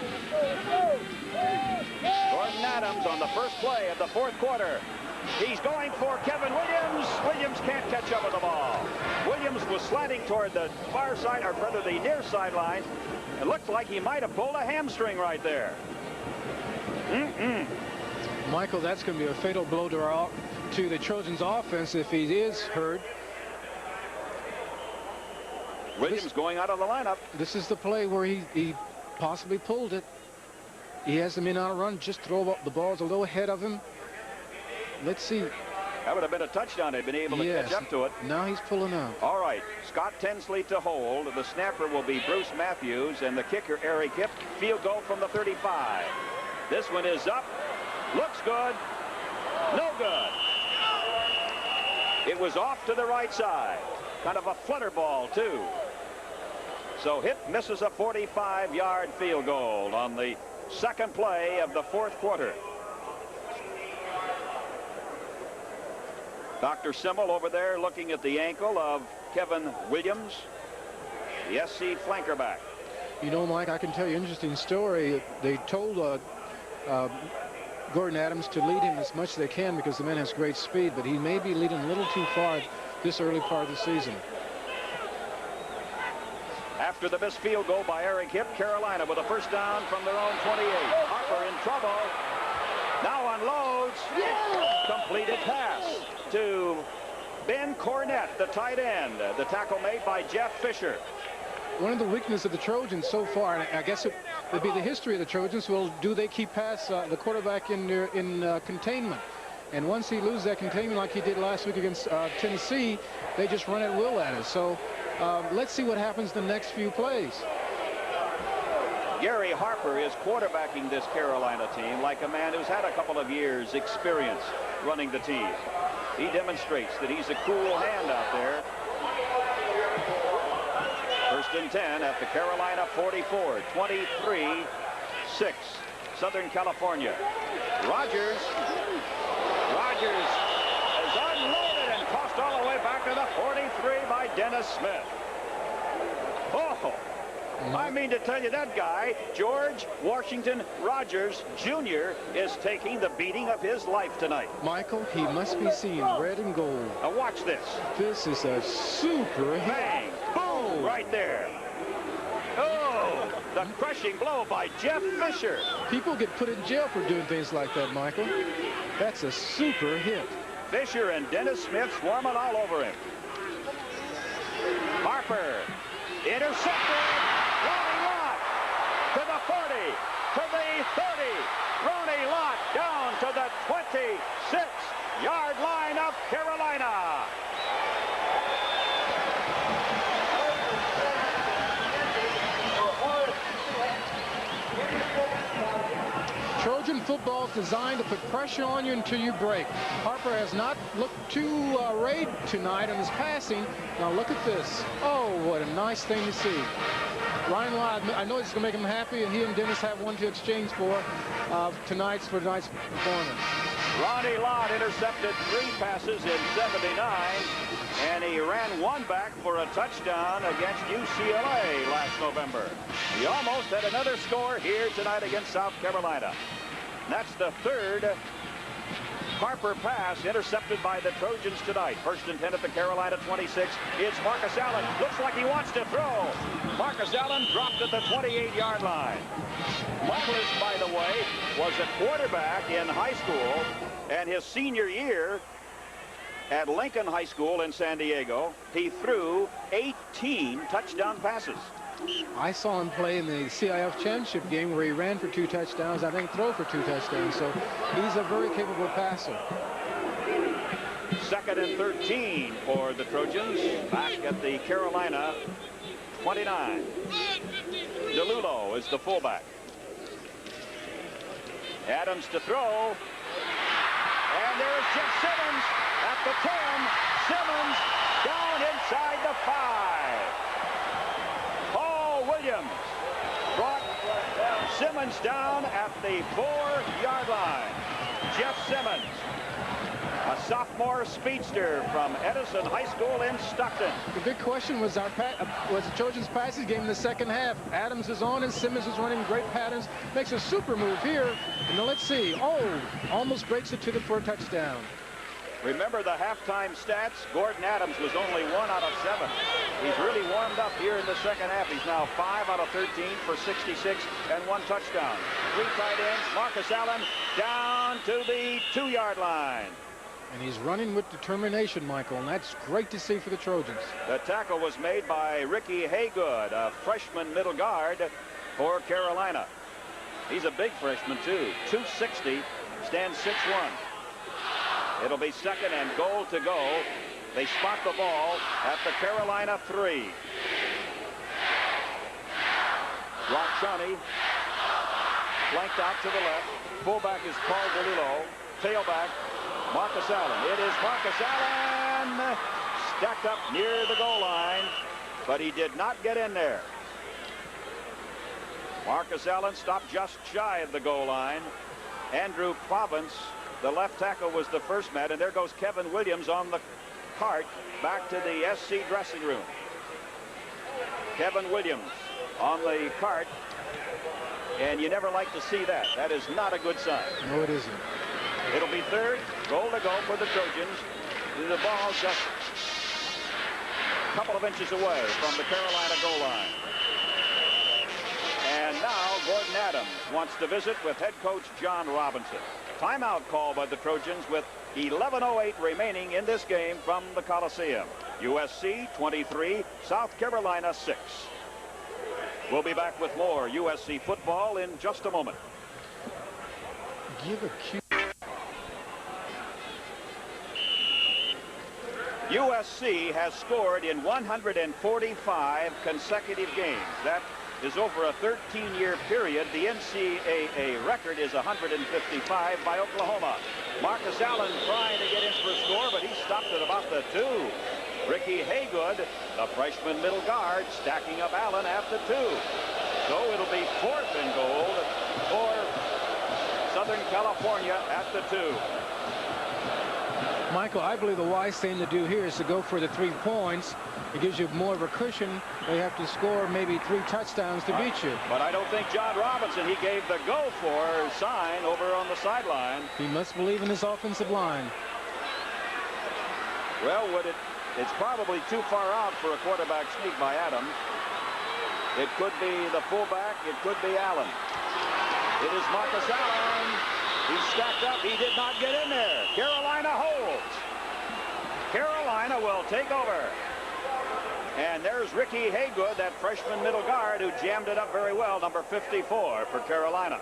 Gordon Adams on the first play of the fourth quarter. He's going for Kevin Williams. Williams can't catch up with the ball. Williams was sliding toward the far side, or rather the near sideline. It looked like he might have pulled a hamstring right there. Michael, that's going to be a fatal blow to the Trojans offense if he is hurt. Williams going out of the lineup. This is the play where he possibly pulled it. He has the men on a run. Just throw up the balls a little ahead of him. Let's see. That would have been a touchdown. They'd been able to catch up to it. Now he's pulling out. All right. Scott Tinsley to hold. The snapper will be Bruce Matthews, and the kicker, Eric Kipp. Field goal from the 35. This one is up. Looks good. No good. It was off to the right side. Kind of a flutter ball, too. So Hipp misses a 45-yard field goal on the second play of the fourth quarter. Dr. Simmel over there looking at the ankle of Kevin Williams, the SC flanker back. You know, Mike, I can tell you an interesting story. They told Gordon Adams to lead him as much as they can because the man has great speed, but he may be leading a little too far this early part of the season. After the missed field goal by Eric Hipp, Carolina with a first down from their own 28. Harper in trouble. Now unloads. Completed pass to Ben Cornett, the tight end. The tackle made by Jeff Fisher. One of the weaknesses of the Trojans so far, and I guess it would be the history of the Trojans, do they keep past the quarterback in containment? And once he loses that containment like he did last week against Tennessee, they just run at will at it. So let's see what happens the next few plays. Gary Harper is quarterbacking this Carolina team like a man who's had a couple of years experience running the team. He demonstrates that he's a cool hand out there. First and 10 at the Carolina 44, 23-6, Southern California. Rogers is unloaded and tossed all the way back to the 43 by Dennis Smith. Oh, I mean to tell you, that guy, George Washington Rogers Jr., is taking the beating of his life tonight. Michael, he must be seeing red and gold. Now watch this. This is a super hit. Bang! Boom! Right there. Oh, the crushing blow by Jeff Fisher. People get put in jail for doing things like that, Michael. That's a super hit. Fisher and Dennis Smith swarming all over him. Harper intercepted. Ronnie Lott to the 40, to the 30. Ronnie Lott down to the 26-yard line of Carolina. Trojan football is designed to put pressure on you until you break. Harper has not looked too arrayed tonight on his passing. Now look at this. Oh, what a nice thing to see. Ryan Lott, I know it's going to make him happy, and he and Dennis have one to exchange for tonight's performance. Ronnie Lott intercepted 3 passes in 79, and he ran one back for a touchdown against UCLA last November. He almost had another score here tonight against South Carolina. That's the third Harper pass intercepted by the Trojans tonight. First and 10 at the Carolina 26. It's Marcus Allen. Looks like he wants to throw. Marcus Allen dropped at the 28-yard line. Michaelis, by the way, was a quarterback in high school, and his senior year at Lincoln High School in San Diego, he threw 18 touchdown passes. I saw him play in the CIF championship game where he ran for 2 touchdowns, I think throw for 2 touchdowns, so he's a very capable passer. Second and 13 for the Trojans back at the Carolina 29. DeLulo is the fullback. Adams to throw. And there's Jeff Simmons at the 10. Simmons down inside the 5. Paul Williams brought Simmons down at the 4-yard line. Jeff Simmons, a sophomore speedster from Edison High School in Stockton. The big question was the Trojans' passing game in the second half. Adams is on and Simmons is running great patterns. Makes a super move here. And now let's see. Oh, almost breaks it for a touchdown. Remember the halftime stats? Gordon Adams was only 1 out of 7. He's really warmed up here in the second half. He's now 5 out of 13 for 66 and 1 touchdown. 3 tight ends. Marcus Allen down to the 2-yard line. And he's running with determination, Michael, and that's great to see for the Trojans. The tackle was made by Ricky Haygood, a freshman middle guard for Carolina. He's a big freshman, too. 260, stands 6'1". It'll be second and goal to go. They spot the ball at the Carolina 3. Rochani flanked out to the left. Fullback is Paul DeLillo. Tailback, Marcus Allen. It is Marcus Allen stacked up near the goal line, but he did not get in there. Marcus Allen stopped just shy of the goal line. Andrew Province, the left tackle, was the first man, and there goes Kevin Williams on the cart back to the SC dressing room. Kevin Williams on the cart, and you never like to see that. That is not a good sign. No, it isn't. It'll be third, goal to go for the Trojans. The ball's just a couple of inches away from the Carolina goal line. And now Gordon Adams wants to visit with head coach John Robinson. Timeout call by the Trojans with 11:08 remaining in this game from the Coliseum. USC 23, South Carolina 6. We'll be back with more USC football in just a moment. Give a cue. USC has scored in 145 consecutive games. That is over a 13-year period. The NCAA record is 155 by Oklahoma. Marcus Allen trying to get in for a score, but he stopped at about the 2. Ricky Haygood, the freshman middle guard, stacking up Allen at the 2. So it'll be 4th and goal for Southern California at the 2. Michael, I believe the wise thing to do here is to go for the 3 points. It gives you more of a cushion. They have to score maybe 3 touchdowns to beat you. But I don't think John Robinson, he gave the go for sign over on the sideline. He must believe in his offensive line. Well, it's probably too far out for a quarterback sneak by Adams. It could be the fullback. It could be Allen. It is Marcus Allen. He's stacked up. He did not get in there. Carolina holds. Carolina will take over. And there's Ricky Haygood, that freshman middle guard, who jammed it up very well, number 54 for Carolina.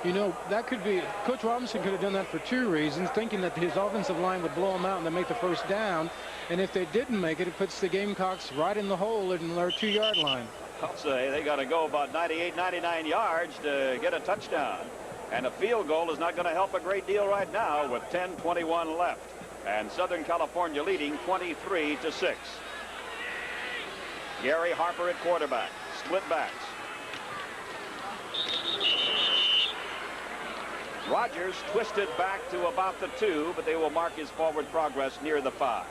You know, that could be, Coach Robinson could have done that for 2 reasons, thinking that his offensive line would blow them out and they make the first down. And if they didn't make it, it puts the Gamecocks right in the hole in their 2-yard line. I'll say they got to go about 98, 99 yards to get a touchdown. And a field goal is not going to help a great deal right now with 10:21 left. And Southern California leading 23-6. Gary Harper at quarterback. Split backs. Rogers twisted back to about the 2, but they will mark his forward progress near the 5.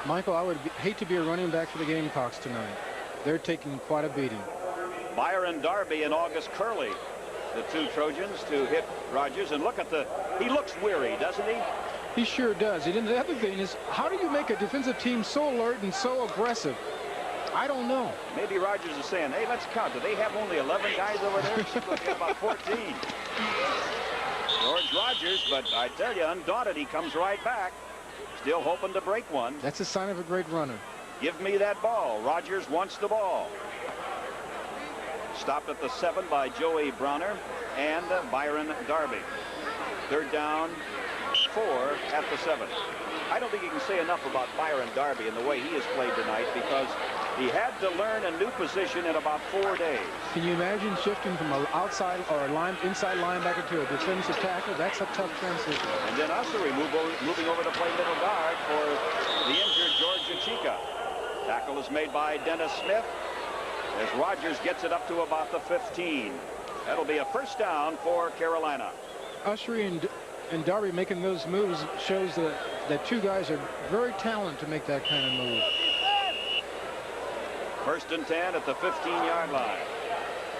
Michael, I would hate to be a running back for the Gamecocks tonight. They're taking quite a beating. Byron Darby and August Curley, the 2 Trojans, to hit Rogers. And look at he looks weary, doesn't he? He sure does. And the other thing is, how do you make a defensive team so alert and so aggressive? I don't know. Maybe Rogers is saying, hey, let's count. Do they have only 11 guys over there? She's looking at about 14. George Rogers, but I tell you, undaunted, he comes right back. Still hoping to break one. That's a sign of a great runner. Give me that ball. Rogers wants the ball. Stopped at the 7 by Joey Browner and Byron Darby. 3rd down, 4 at the 7. I don't think you can say enough about Byron Darby and the way he has played tonight, because he had to learn a new position in about 4 days. Can you imagine shifting from an outside or inside linebacker to a defensive tackle? That's a tough transition. And then Ussery moving over to play middle guard for the injured Georgia Chica. Tackle is made by Dennis Smith as Rogers gets it up to about the 15. That'll be a first down for Carolina. Ussery and Darby making those moves shows that 2 guys are very talented to make that kind of move. 1st and 10 at the 15-yard line.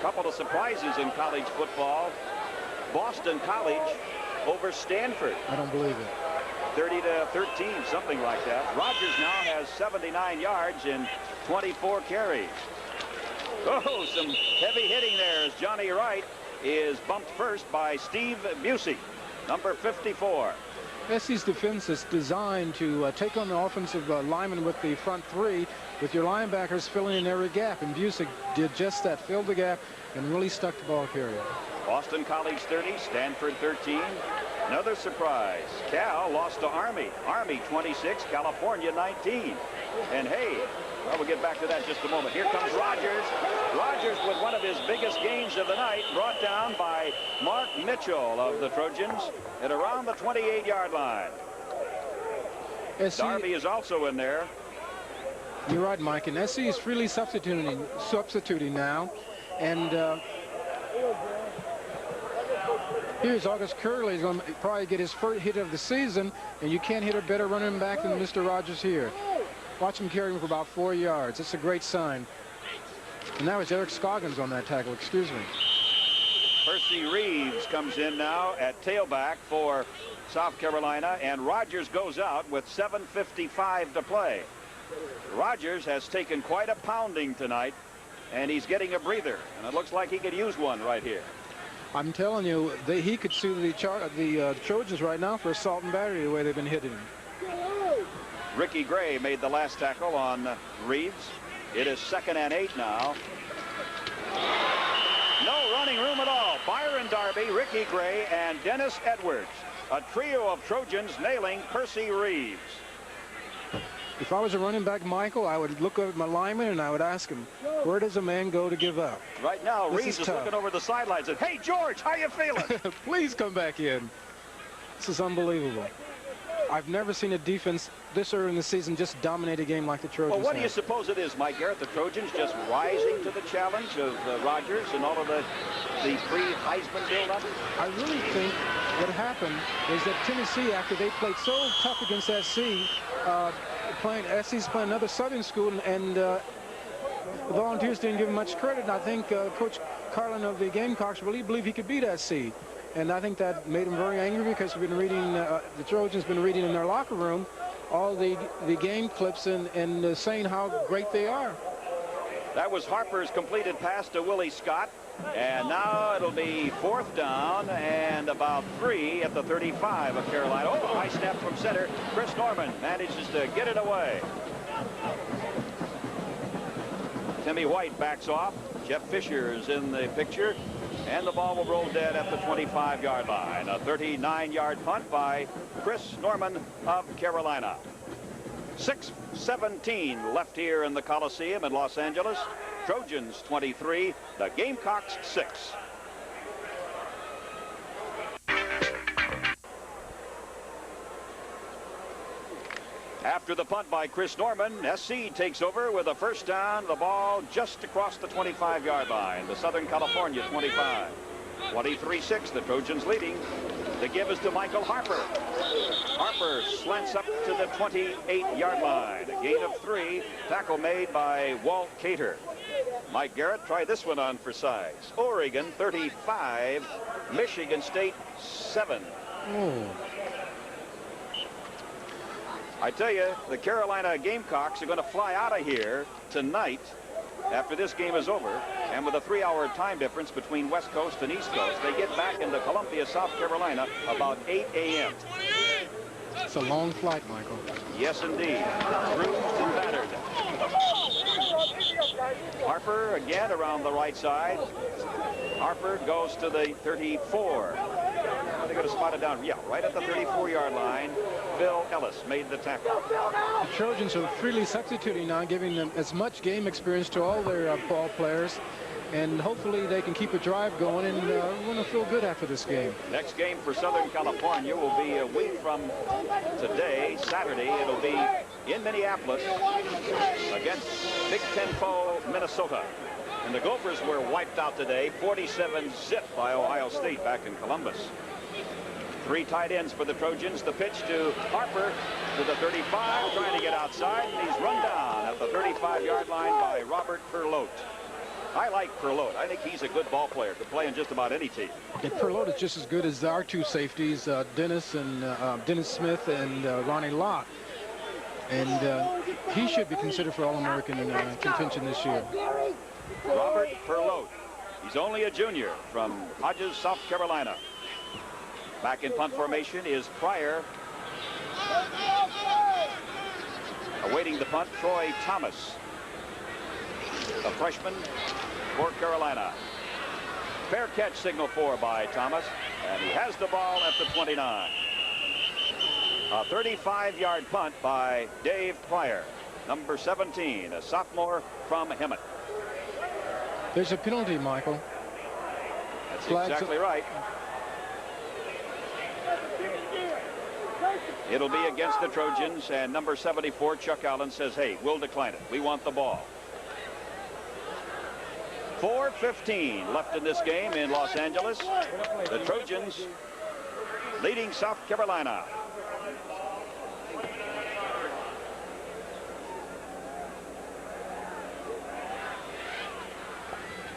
Couple of surprises in college football. Boston College over Stanford. I don't believe it. 30-13, something like that. Rogers now has 79 yards in 24 carries. Oh, some heavy hitting there as Johnny Wright is bumped first by Steve Busey, number 54. SC's defense is designed to take on the offensive lineman with the front three, with your linebackers filling in every gap. And Busey did just that, filled the gap, and really stuck the ball carrier. Boston College 30, Stanford 13. Another surprise. Cal lost to Army. Army 26, California 19. And hey, well, we'll get back to that in just a moment. Here comes Rogers. Rogers with one of his biggest gains of the night, brought down by Mark Mitchell of the Trojans at around the 28-yard line. Darby is also in there. You're right, Mike. And SC is freely substituting now. And here's August Curley. He's going to probably get his first hit of the season, and you can't hit a better running back than Mr. Rogers here. Watch him carry him for about 4 yards. It's a great sign. And now it's Eric Scoggins on that tackle. Excuse me. Percy Reeves comes in now at tailback for South Carolina, and Rogers goes out with 7:55 to play. Rogers has taken quite a pounding tonight, and he's getting a breather, and it looks like he could use one right here. I'm telling you, he could sue the Trojans right now for assault and battery the way they've been hitting him. Ricky Gray made the last tackle on Reeves. It is 2nd and 8 now. No running room at all. Byron Darby, Ricky Gray, and Dennis Edwards. A trio of Trojans nailing Percy Reeves. If I was a running back, Michael, I would look at my lineman and I would ask him, where does a man go to give up? Right now, Reeves is looking over the sidelines and, hey, George, how you feeling? Please come back in. This is unbelievable. I've never seen a defense this early in the season just dominate a game like the Trojans. Well, what do you suppose it is, Mike Garrett? The Trojans just rising to the challenge of Rogers and all of the pre-Heisman build-up? I really think what happened is that Tennessee, after they played so tough against SC's playing another Southern school, and the Volunteers didn't give him much credit. And I think Coach Carlin of the Gamecocks really believed he could beat SC. And I think that made him very angry, because we've been reading, the Trojans been reading in their locker room all the game clips and saying how great they are. That was Harper's completed pass to Willie Scott. And now it'll be 4th down and about 3 at the 35 of Carolina. Oh, high snap from center. Chris Norman manages to get it away. Timmy White backs off. Jeff Fisher is in the picture. And the ball will roll dead at the 25-yard line. A 39-yard punt by Chris Norman of Carolina. 6:17 left here in the Coliseum in Los Angeles. Trojans 23, the Gamecocks 6. After the punt by Chris Norman, SC takes over with a 1st down, the ball just across the 25-yard line. The Southern California 25. 23-6, the Trojans leading. The give is to Michael Harper. Harper slants up to the 28-yard line. A gain of 3. Tackle made by Walt Cater. Mike Garrett, try this one on for size. Oregon 35, Michigan State 7. Oh. I tell you, the Carolina Gamecocks are going to fly out of here tonight after this game is over. And with a 3-hour time difference between West Coast and East Coast, they get back into Columbia, South Carolina about 8 a.m. It's a long flight, Michael. Yes, indeed. Bruised and battered. Harper again around the right side. Harper goes to the 34. They're going to spot it down. Yeah, right at the 34-yard line. Bill Ellis made the tackle. The Trojans are freely substituting now, giving them as much game experience to all their ball players. And hopefully they can keep a drive going, and we're going to feel good after this game. Next game for Southern California will be a week from today, Saturday. It'll be in Minneapolis against Big Ten foe Minnesota. And the Gophers were wiped out today, 47-0 by Ohio State back in Columbus. 3 tight ends for the Trojans. The pitch to Harper to the 35, trying to get outside, and he's run down at the 35-yard line by Robert Perlotte. I like Perlotte. I think he's a good ball player. Could play in just about any team. And Perlotte is just as good as our two safeties, Dennis Smith and Ronnie Lott. And he should be considered for All-American contention this year. Robert Perlotte. He's only a junior from Hodges, South Carolina. Back in punt formation is Pryor. Awaiting the punt, Troy Thomas, a freshman for Carolina. Fair catch signal 4 by Thomas, and he has the ball at the 29. A 35-yard punt by Dave Pryor, number 17, a sophomore from Hemet. There's a penalty, Michael. That's exactly right. It'll be against the Trojans, and number 74, Chuck Allen, says, hey, we'll decline it. We want the ball. 4:15 left in this game in Los Angeles. The Trojans leading South Carolina.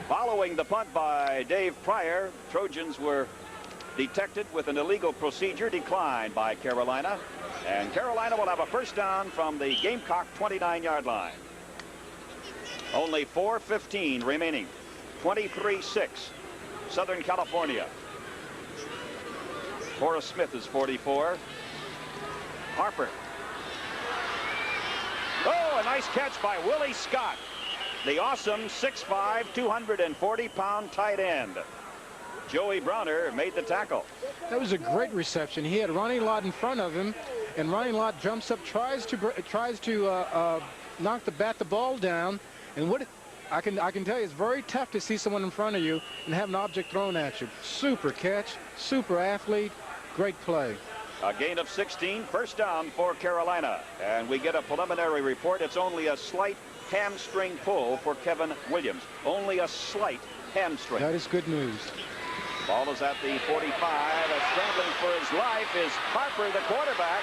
Following the punt by Dave Pryor, Trojans were detected with an illegal procedure, declined by Carolina, and Carolina will have a first down from the Gamecock 29-yard line. Only 4:15 remaining. 23-6 Southern California. Horace Smith is 44. Harper. Oh, a nice catch by Willie Scott, the awesome 6'5", 240-pound tight end. Joey Browner made the tackle. That was a great reception. He had Ronnie Lott in front of him, and Ronnie Lott jumps up, tries to knock the ball down. And what I can tell you, it's very tough to see someone in front of you and have an object thrown at you. Super catch, super athlete, great play. A gain of 16, first down for Carolina, and we get a preliminary report. It's only a slight hamstring pull for Kevin Williams. Only a slight hamstring. That is good news. Ball is at the 45. Scrambling for his life is Harper, the quarterback.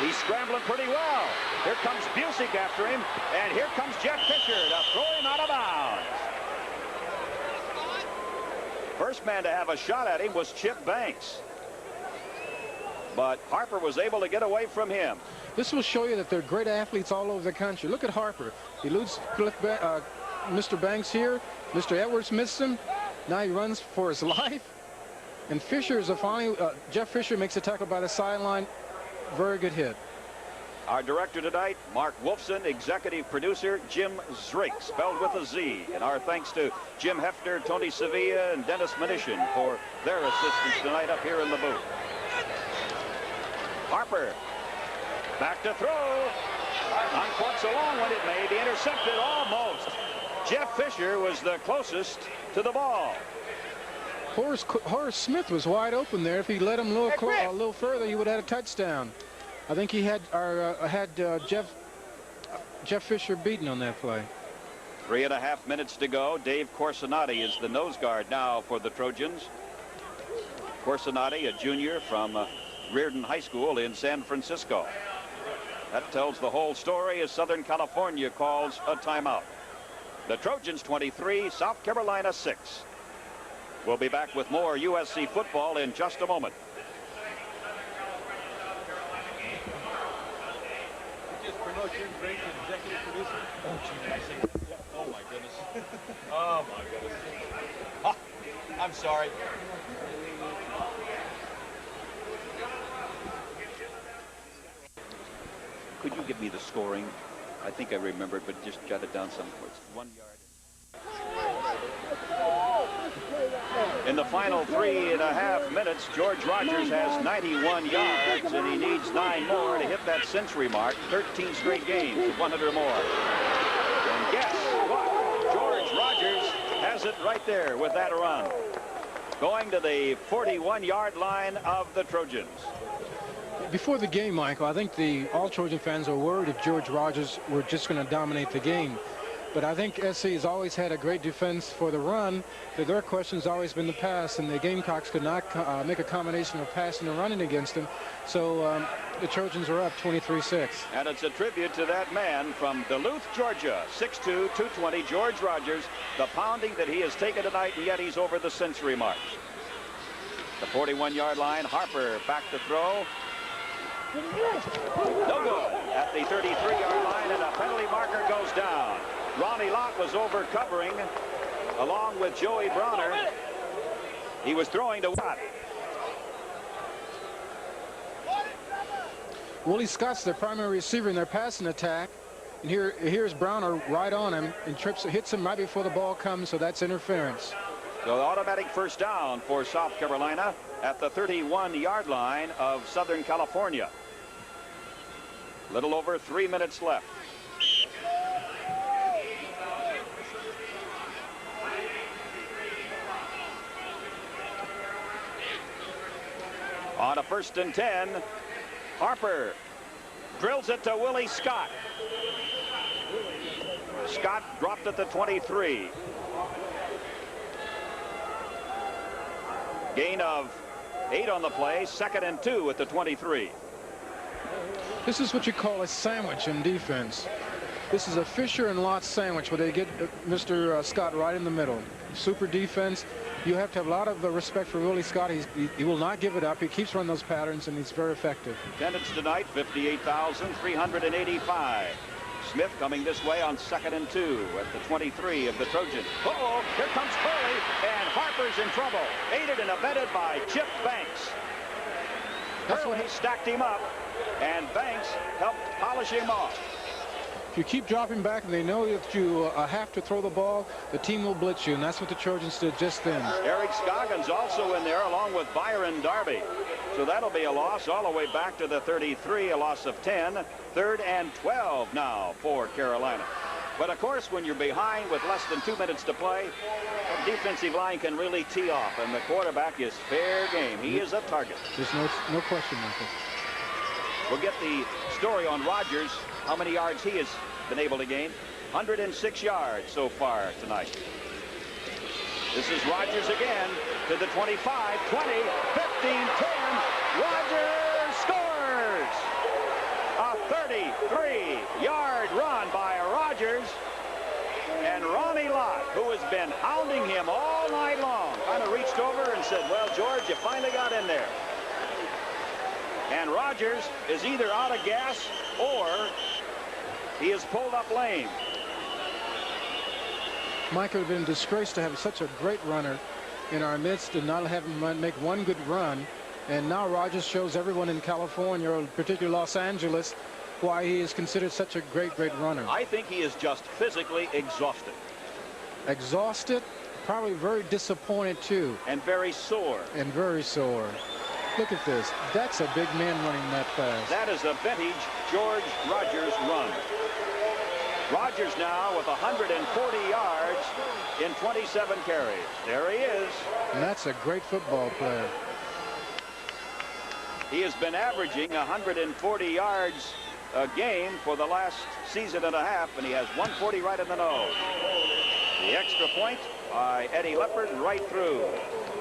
He's scrambling pretty well. Here comes Busick after him, and here comes Jeff Fisher to throw him out of bounds. First man to have a shot at him was Chip Banks, but Harper was able to get away from him. This will show you that they're great athletes all over the country. Look at Harper. He eludes Mr. Banks here. Mr. Edwards missed him. Now he runs for his life. And Fisher is Jeff Fisher makes a tackle by the sideline. Very good hit. Our director tonight, Mark Wolfson. Executive producer, Jim Zrake, spelled with a Z. And our thanks to Jim Hefner, Tony Sevilla, and Dennis Mnuchin for their assistance tonight up here in the booth. Harper, back to throw. Uncorks a long one. It may be intercepted almost. Jeff Fisher was the closest to the ball. Horace Smith was wide open there. If he let him a little further, he would have had a touchdown. I think he had Jeff Fisher beaten on that play. 3.5 minutes to go. Dave Corsinati is the nose guard now for the Trojans. Corsinati, a junior from Reardon High School in San Francisco. That tells the whole story as Southern California calls a timeout. The Trojans 23, South Carolina 6. We'll be back with more USC football in just a moment. Just promote you to executive producer. Oh my goodness. Oh my goodness. Oh, I'm sorry. Could you give me the scoring? I think I remember it, but just jot it down somewhere. It's 1 yard. In the final 3.5 minutes, George Rogers has 91 yards, and he needs 9 more to hit that century mark. 13 straight games of 100 or more. And guess what? George Rogers has it right there with that run. Going to the 41-yard line of the Trojans. Before the game, Michael, I think all Trojan fans are worried if George Rogers were just going to dominate the game. But I think SC has always had a great defense for the run. But their question has always been the pass, and the Gamecocks could not make a combination of passing and running against them. So the Trojans are up 23-6. And it's a tribute to that man from Duluth, Georgia, 6'2", 220, George Rogers, the pounding that he has taken tonight, and yet he's over the century mark. The 41-yard line, Harper back to throw. No good at the 33-yard line, and a penalty marker goes down. Ronnie Lott was over covering along with Joey Bronner. He was throwing to Watt. Willie Scott's their primary receiver in their passing attack. And here's Browner right on him and hits him right before the ball comes, so that's interference. So the automatic first down for South Carolina at the 31-yard line of Southern California. Little over 3 minutes left. On a 1st and 10, Harper drills it to Willie Scott. Scott dropped at the 23. Gain of 8 on the play, 2nd and 2 at the 23. This is what you call a sandwich in defense. This is a Fisher and Lott sandwich where they get Mr. Scott right in the middle. Super defense. You have to have a lot of respect for Willie Scott. He will not give it up. He keeps running those patterns, and he's very effective. Attendance tonight, 58,385. Smith coming this way on 2nd and 2 at the 23 of the Trojans. Uh-oh, here comes Curley, and Harper's in trouble. Aided and abetted by Chip Banks. Curley stacked him up, and Banks helped polish him off. If you keep dropping back and they know that you have to throw the ball, the team will blitz you, and that's what the Trojans did just then. Eric Scoggins also in there along with Byron Darby. So that'll be a loss all the way back to the 33, a loss of 10. 3rd and 12 now for Carolina. But of course, when you're behind with less than 2 minutes to play, the defensive line can really tee off, and the quarterback is fair game. He is a target. There's no question, Michael. We'll get the story on Rogers, how many yards he has been able to gain. 106 yards so far tonight. This is Rogers again to the 25, 20, 15, 10. Rogers scores! A 33-yard run by Rogers. And Ronnie Lott, who has been hounding him all night long, kind of reached over and said, well, George, you finally got in there. And Rogers is either out of gas or he is pulled up lame. Mike, it would have been a disgrace to have such a great runner in our midst and not have him make one good run. And now Rogers shows everyone in California, or particularly Los Angeles, why he is considered such a great runner. I think he is just physically exhausted. Exhausted, probably very disappointed too. And very sore. And very sore. Look at this. That's a big man running that fast. That is a vintage George Rogers run. Rogers now with 140 yards in 27 carries. There he is. And that's a great football player. He has been averaging 140 yards a game for the last season and a half, and he has 140 right in the nose. The extra point by Eddie Leopard right through.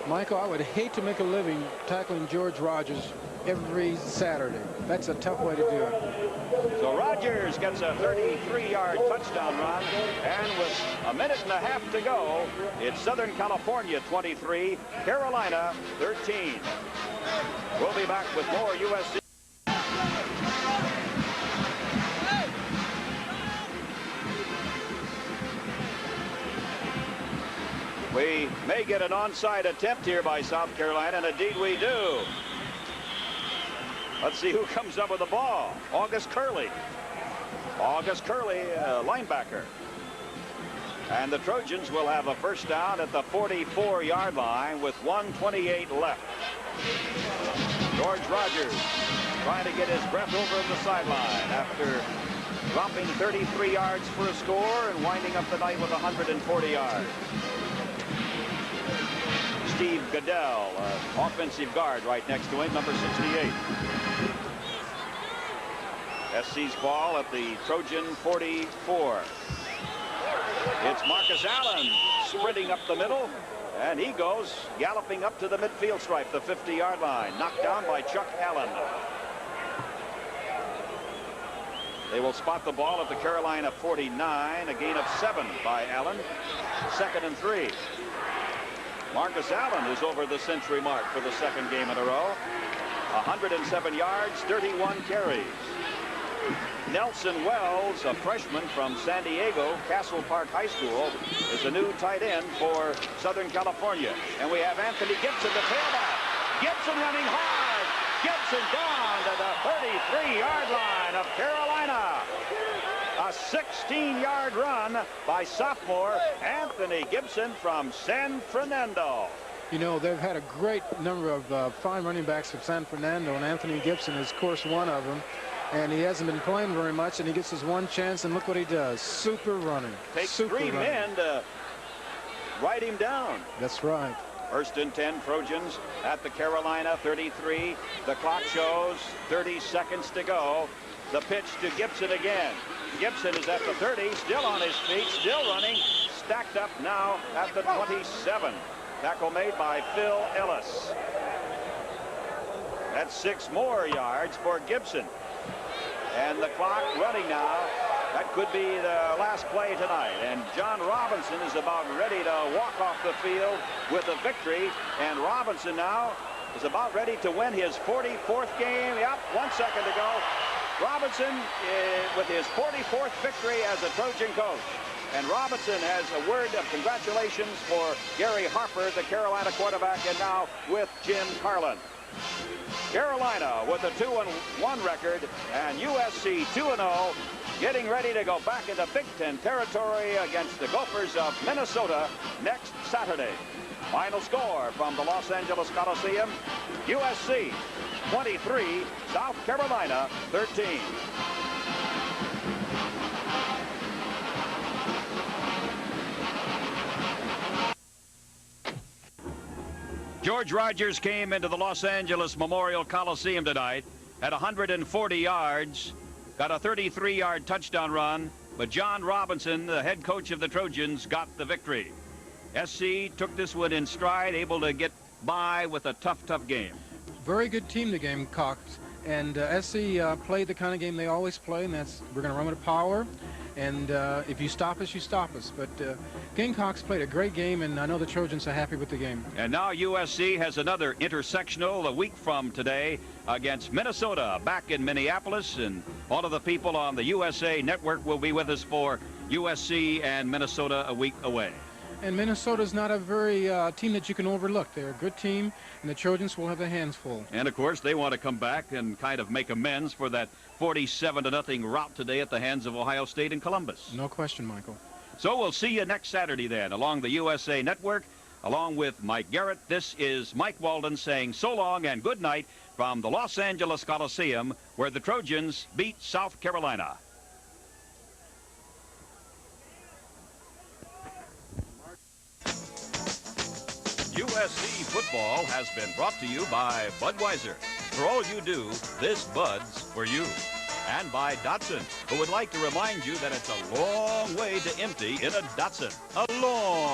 Michael, I would hate to make a living tackling George Rogers every Saturday. That's a tough way to do it. So Rogers gets a 33-yard touchdown run, and with a minute and a half to go, it's Southern California 23, Carolina 13. We'll be back with more USC. We may get an onside attempt here by South Carolina, and indeed we do. Let's see who comes up with the ball. August Curley. August Curley, linebacker. And the Trojans will have a first down at the 44-yard line with 1:28 left. George Rogers trying to get his breath over the sideline after dropping 33 yards for a score and winding up the night with 140 yards. Steve Goodell, offensive guard right next to him, number 68. SC's ball at the Trojan 44. It's Marcus Allen sprinting up the middle, and he goes galloping up to the midfield stripe, the 50-yard line, knocked down by Chuck Allen. They will spot the ball at the Carolina 49, a gain of 7 by Allen. 2nd and 3. Marcus Allen is over the century mark for the 2nd game in a row. 107 yards, 31 carries. Nelson Wells, a freshman from San Diego, Castle Park High School, is a new tight end for Southern California. And we have Anthony Gibson, the tailback. Gibson running hard. Gibson down to the 33-yard line of Carolina. A 16-yard run by sophomore Anthony Gibson from San Fernando. You know, they've had a great number of fine running backs from San Fernando, and Anthony Gibson is, of course, one of them. And he hasn't been playing very much, and he gets his one chance, and look what he does. Super running. Takes 3 men to ride him down. That's right. 1st and 10, Trojans at the Carolina 33. The clock shows 30 seconds to go. The pitch to Gibson again. Gibson is at the 30, still on his feet, still running, stacked up now at the 27. Tackle made by Phil Ellis. That's 6 more yards for Gibson. And the clock running now. That could be the last play tonight. And John Robinson is about ready to walk off the field with a victory. And Robinson now is about ready to win his 44th game. Yep, 1 second to go. Robinson with his 44th victory as a Trojan coach. And Robinson has a word of congratulations for Gary Harper, the Carolina quarterback, and now with Jim Carlin. Carolina with a 2-1 record, and USC 2-0, getting ready to go back into Big Ten territory against the Gophers of Minnesota next Saturday. Final score from the Los Angeles Coliseum: USC 23, South Carolina 13. George Rogers came into the Los Angeles Memorial Coliseum tonight at 140 yards, got a 33-yard touchdown run, but John Robinson, the head coach of the Trojans, got the victory. SC took this one in stride, able to get by with a tough game. Very good team, the Gamecocks. And SC played the kind of game they always play, and that's we're going to run with power. And if you stop us, you stop us. But Gamecocks played a great game, and I know the Trojans are happy with the game. And now USC has another intersectional a week from today against Minnesota back in Minneapolis. And all of the people on the USA Network will be with us for USC and Minnesota a week away. And Minnesota's not a very team that you can overlook. They're a good team, and the Trojans will have their hands full. And, of course, they want to come back and kind of make amends for that 47-0 rout today at the hands of Ohio State and Columbus. No question, Michael. So we'll see you next Saturday then along the USA Network. Along with Mike Garrett, this is Mike Walden saying so long and good night from the Los Angeles Coliseum, where the Trojans beat South Carolina. USC football has been brought to you by Budweiser. For all you do, this Bud's for you. And by Datsun, who would like to remind you that it's a long way to empty in a Datsun. A long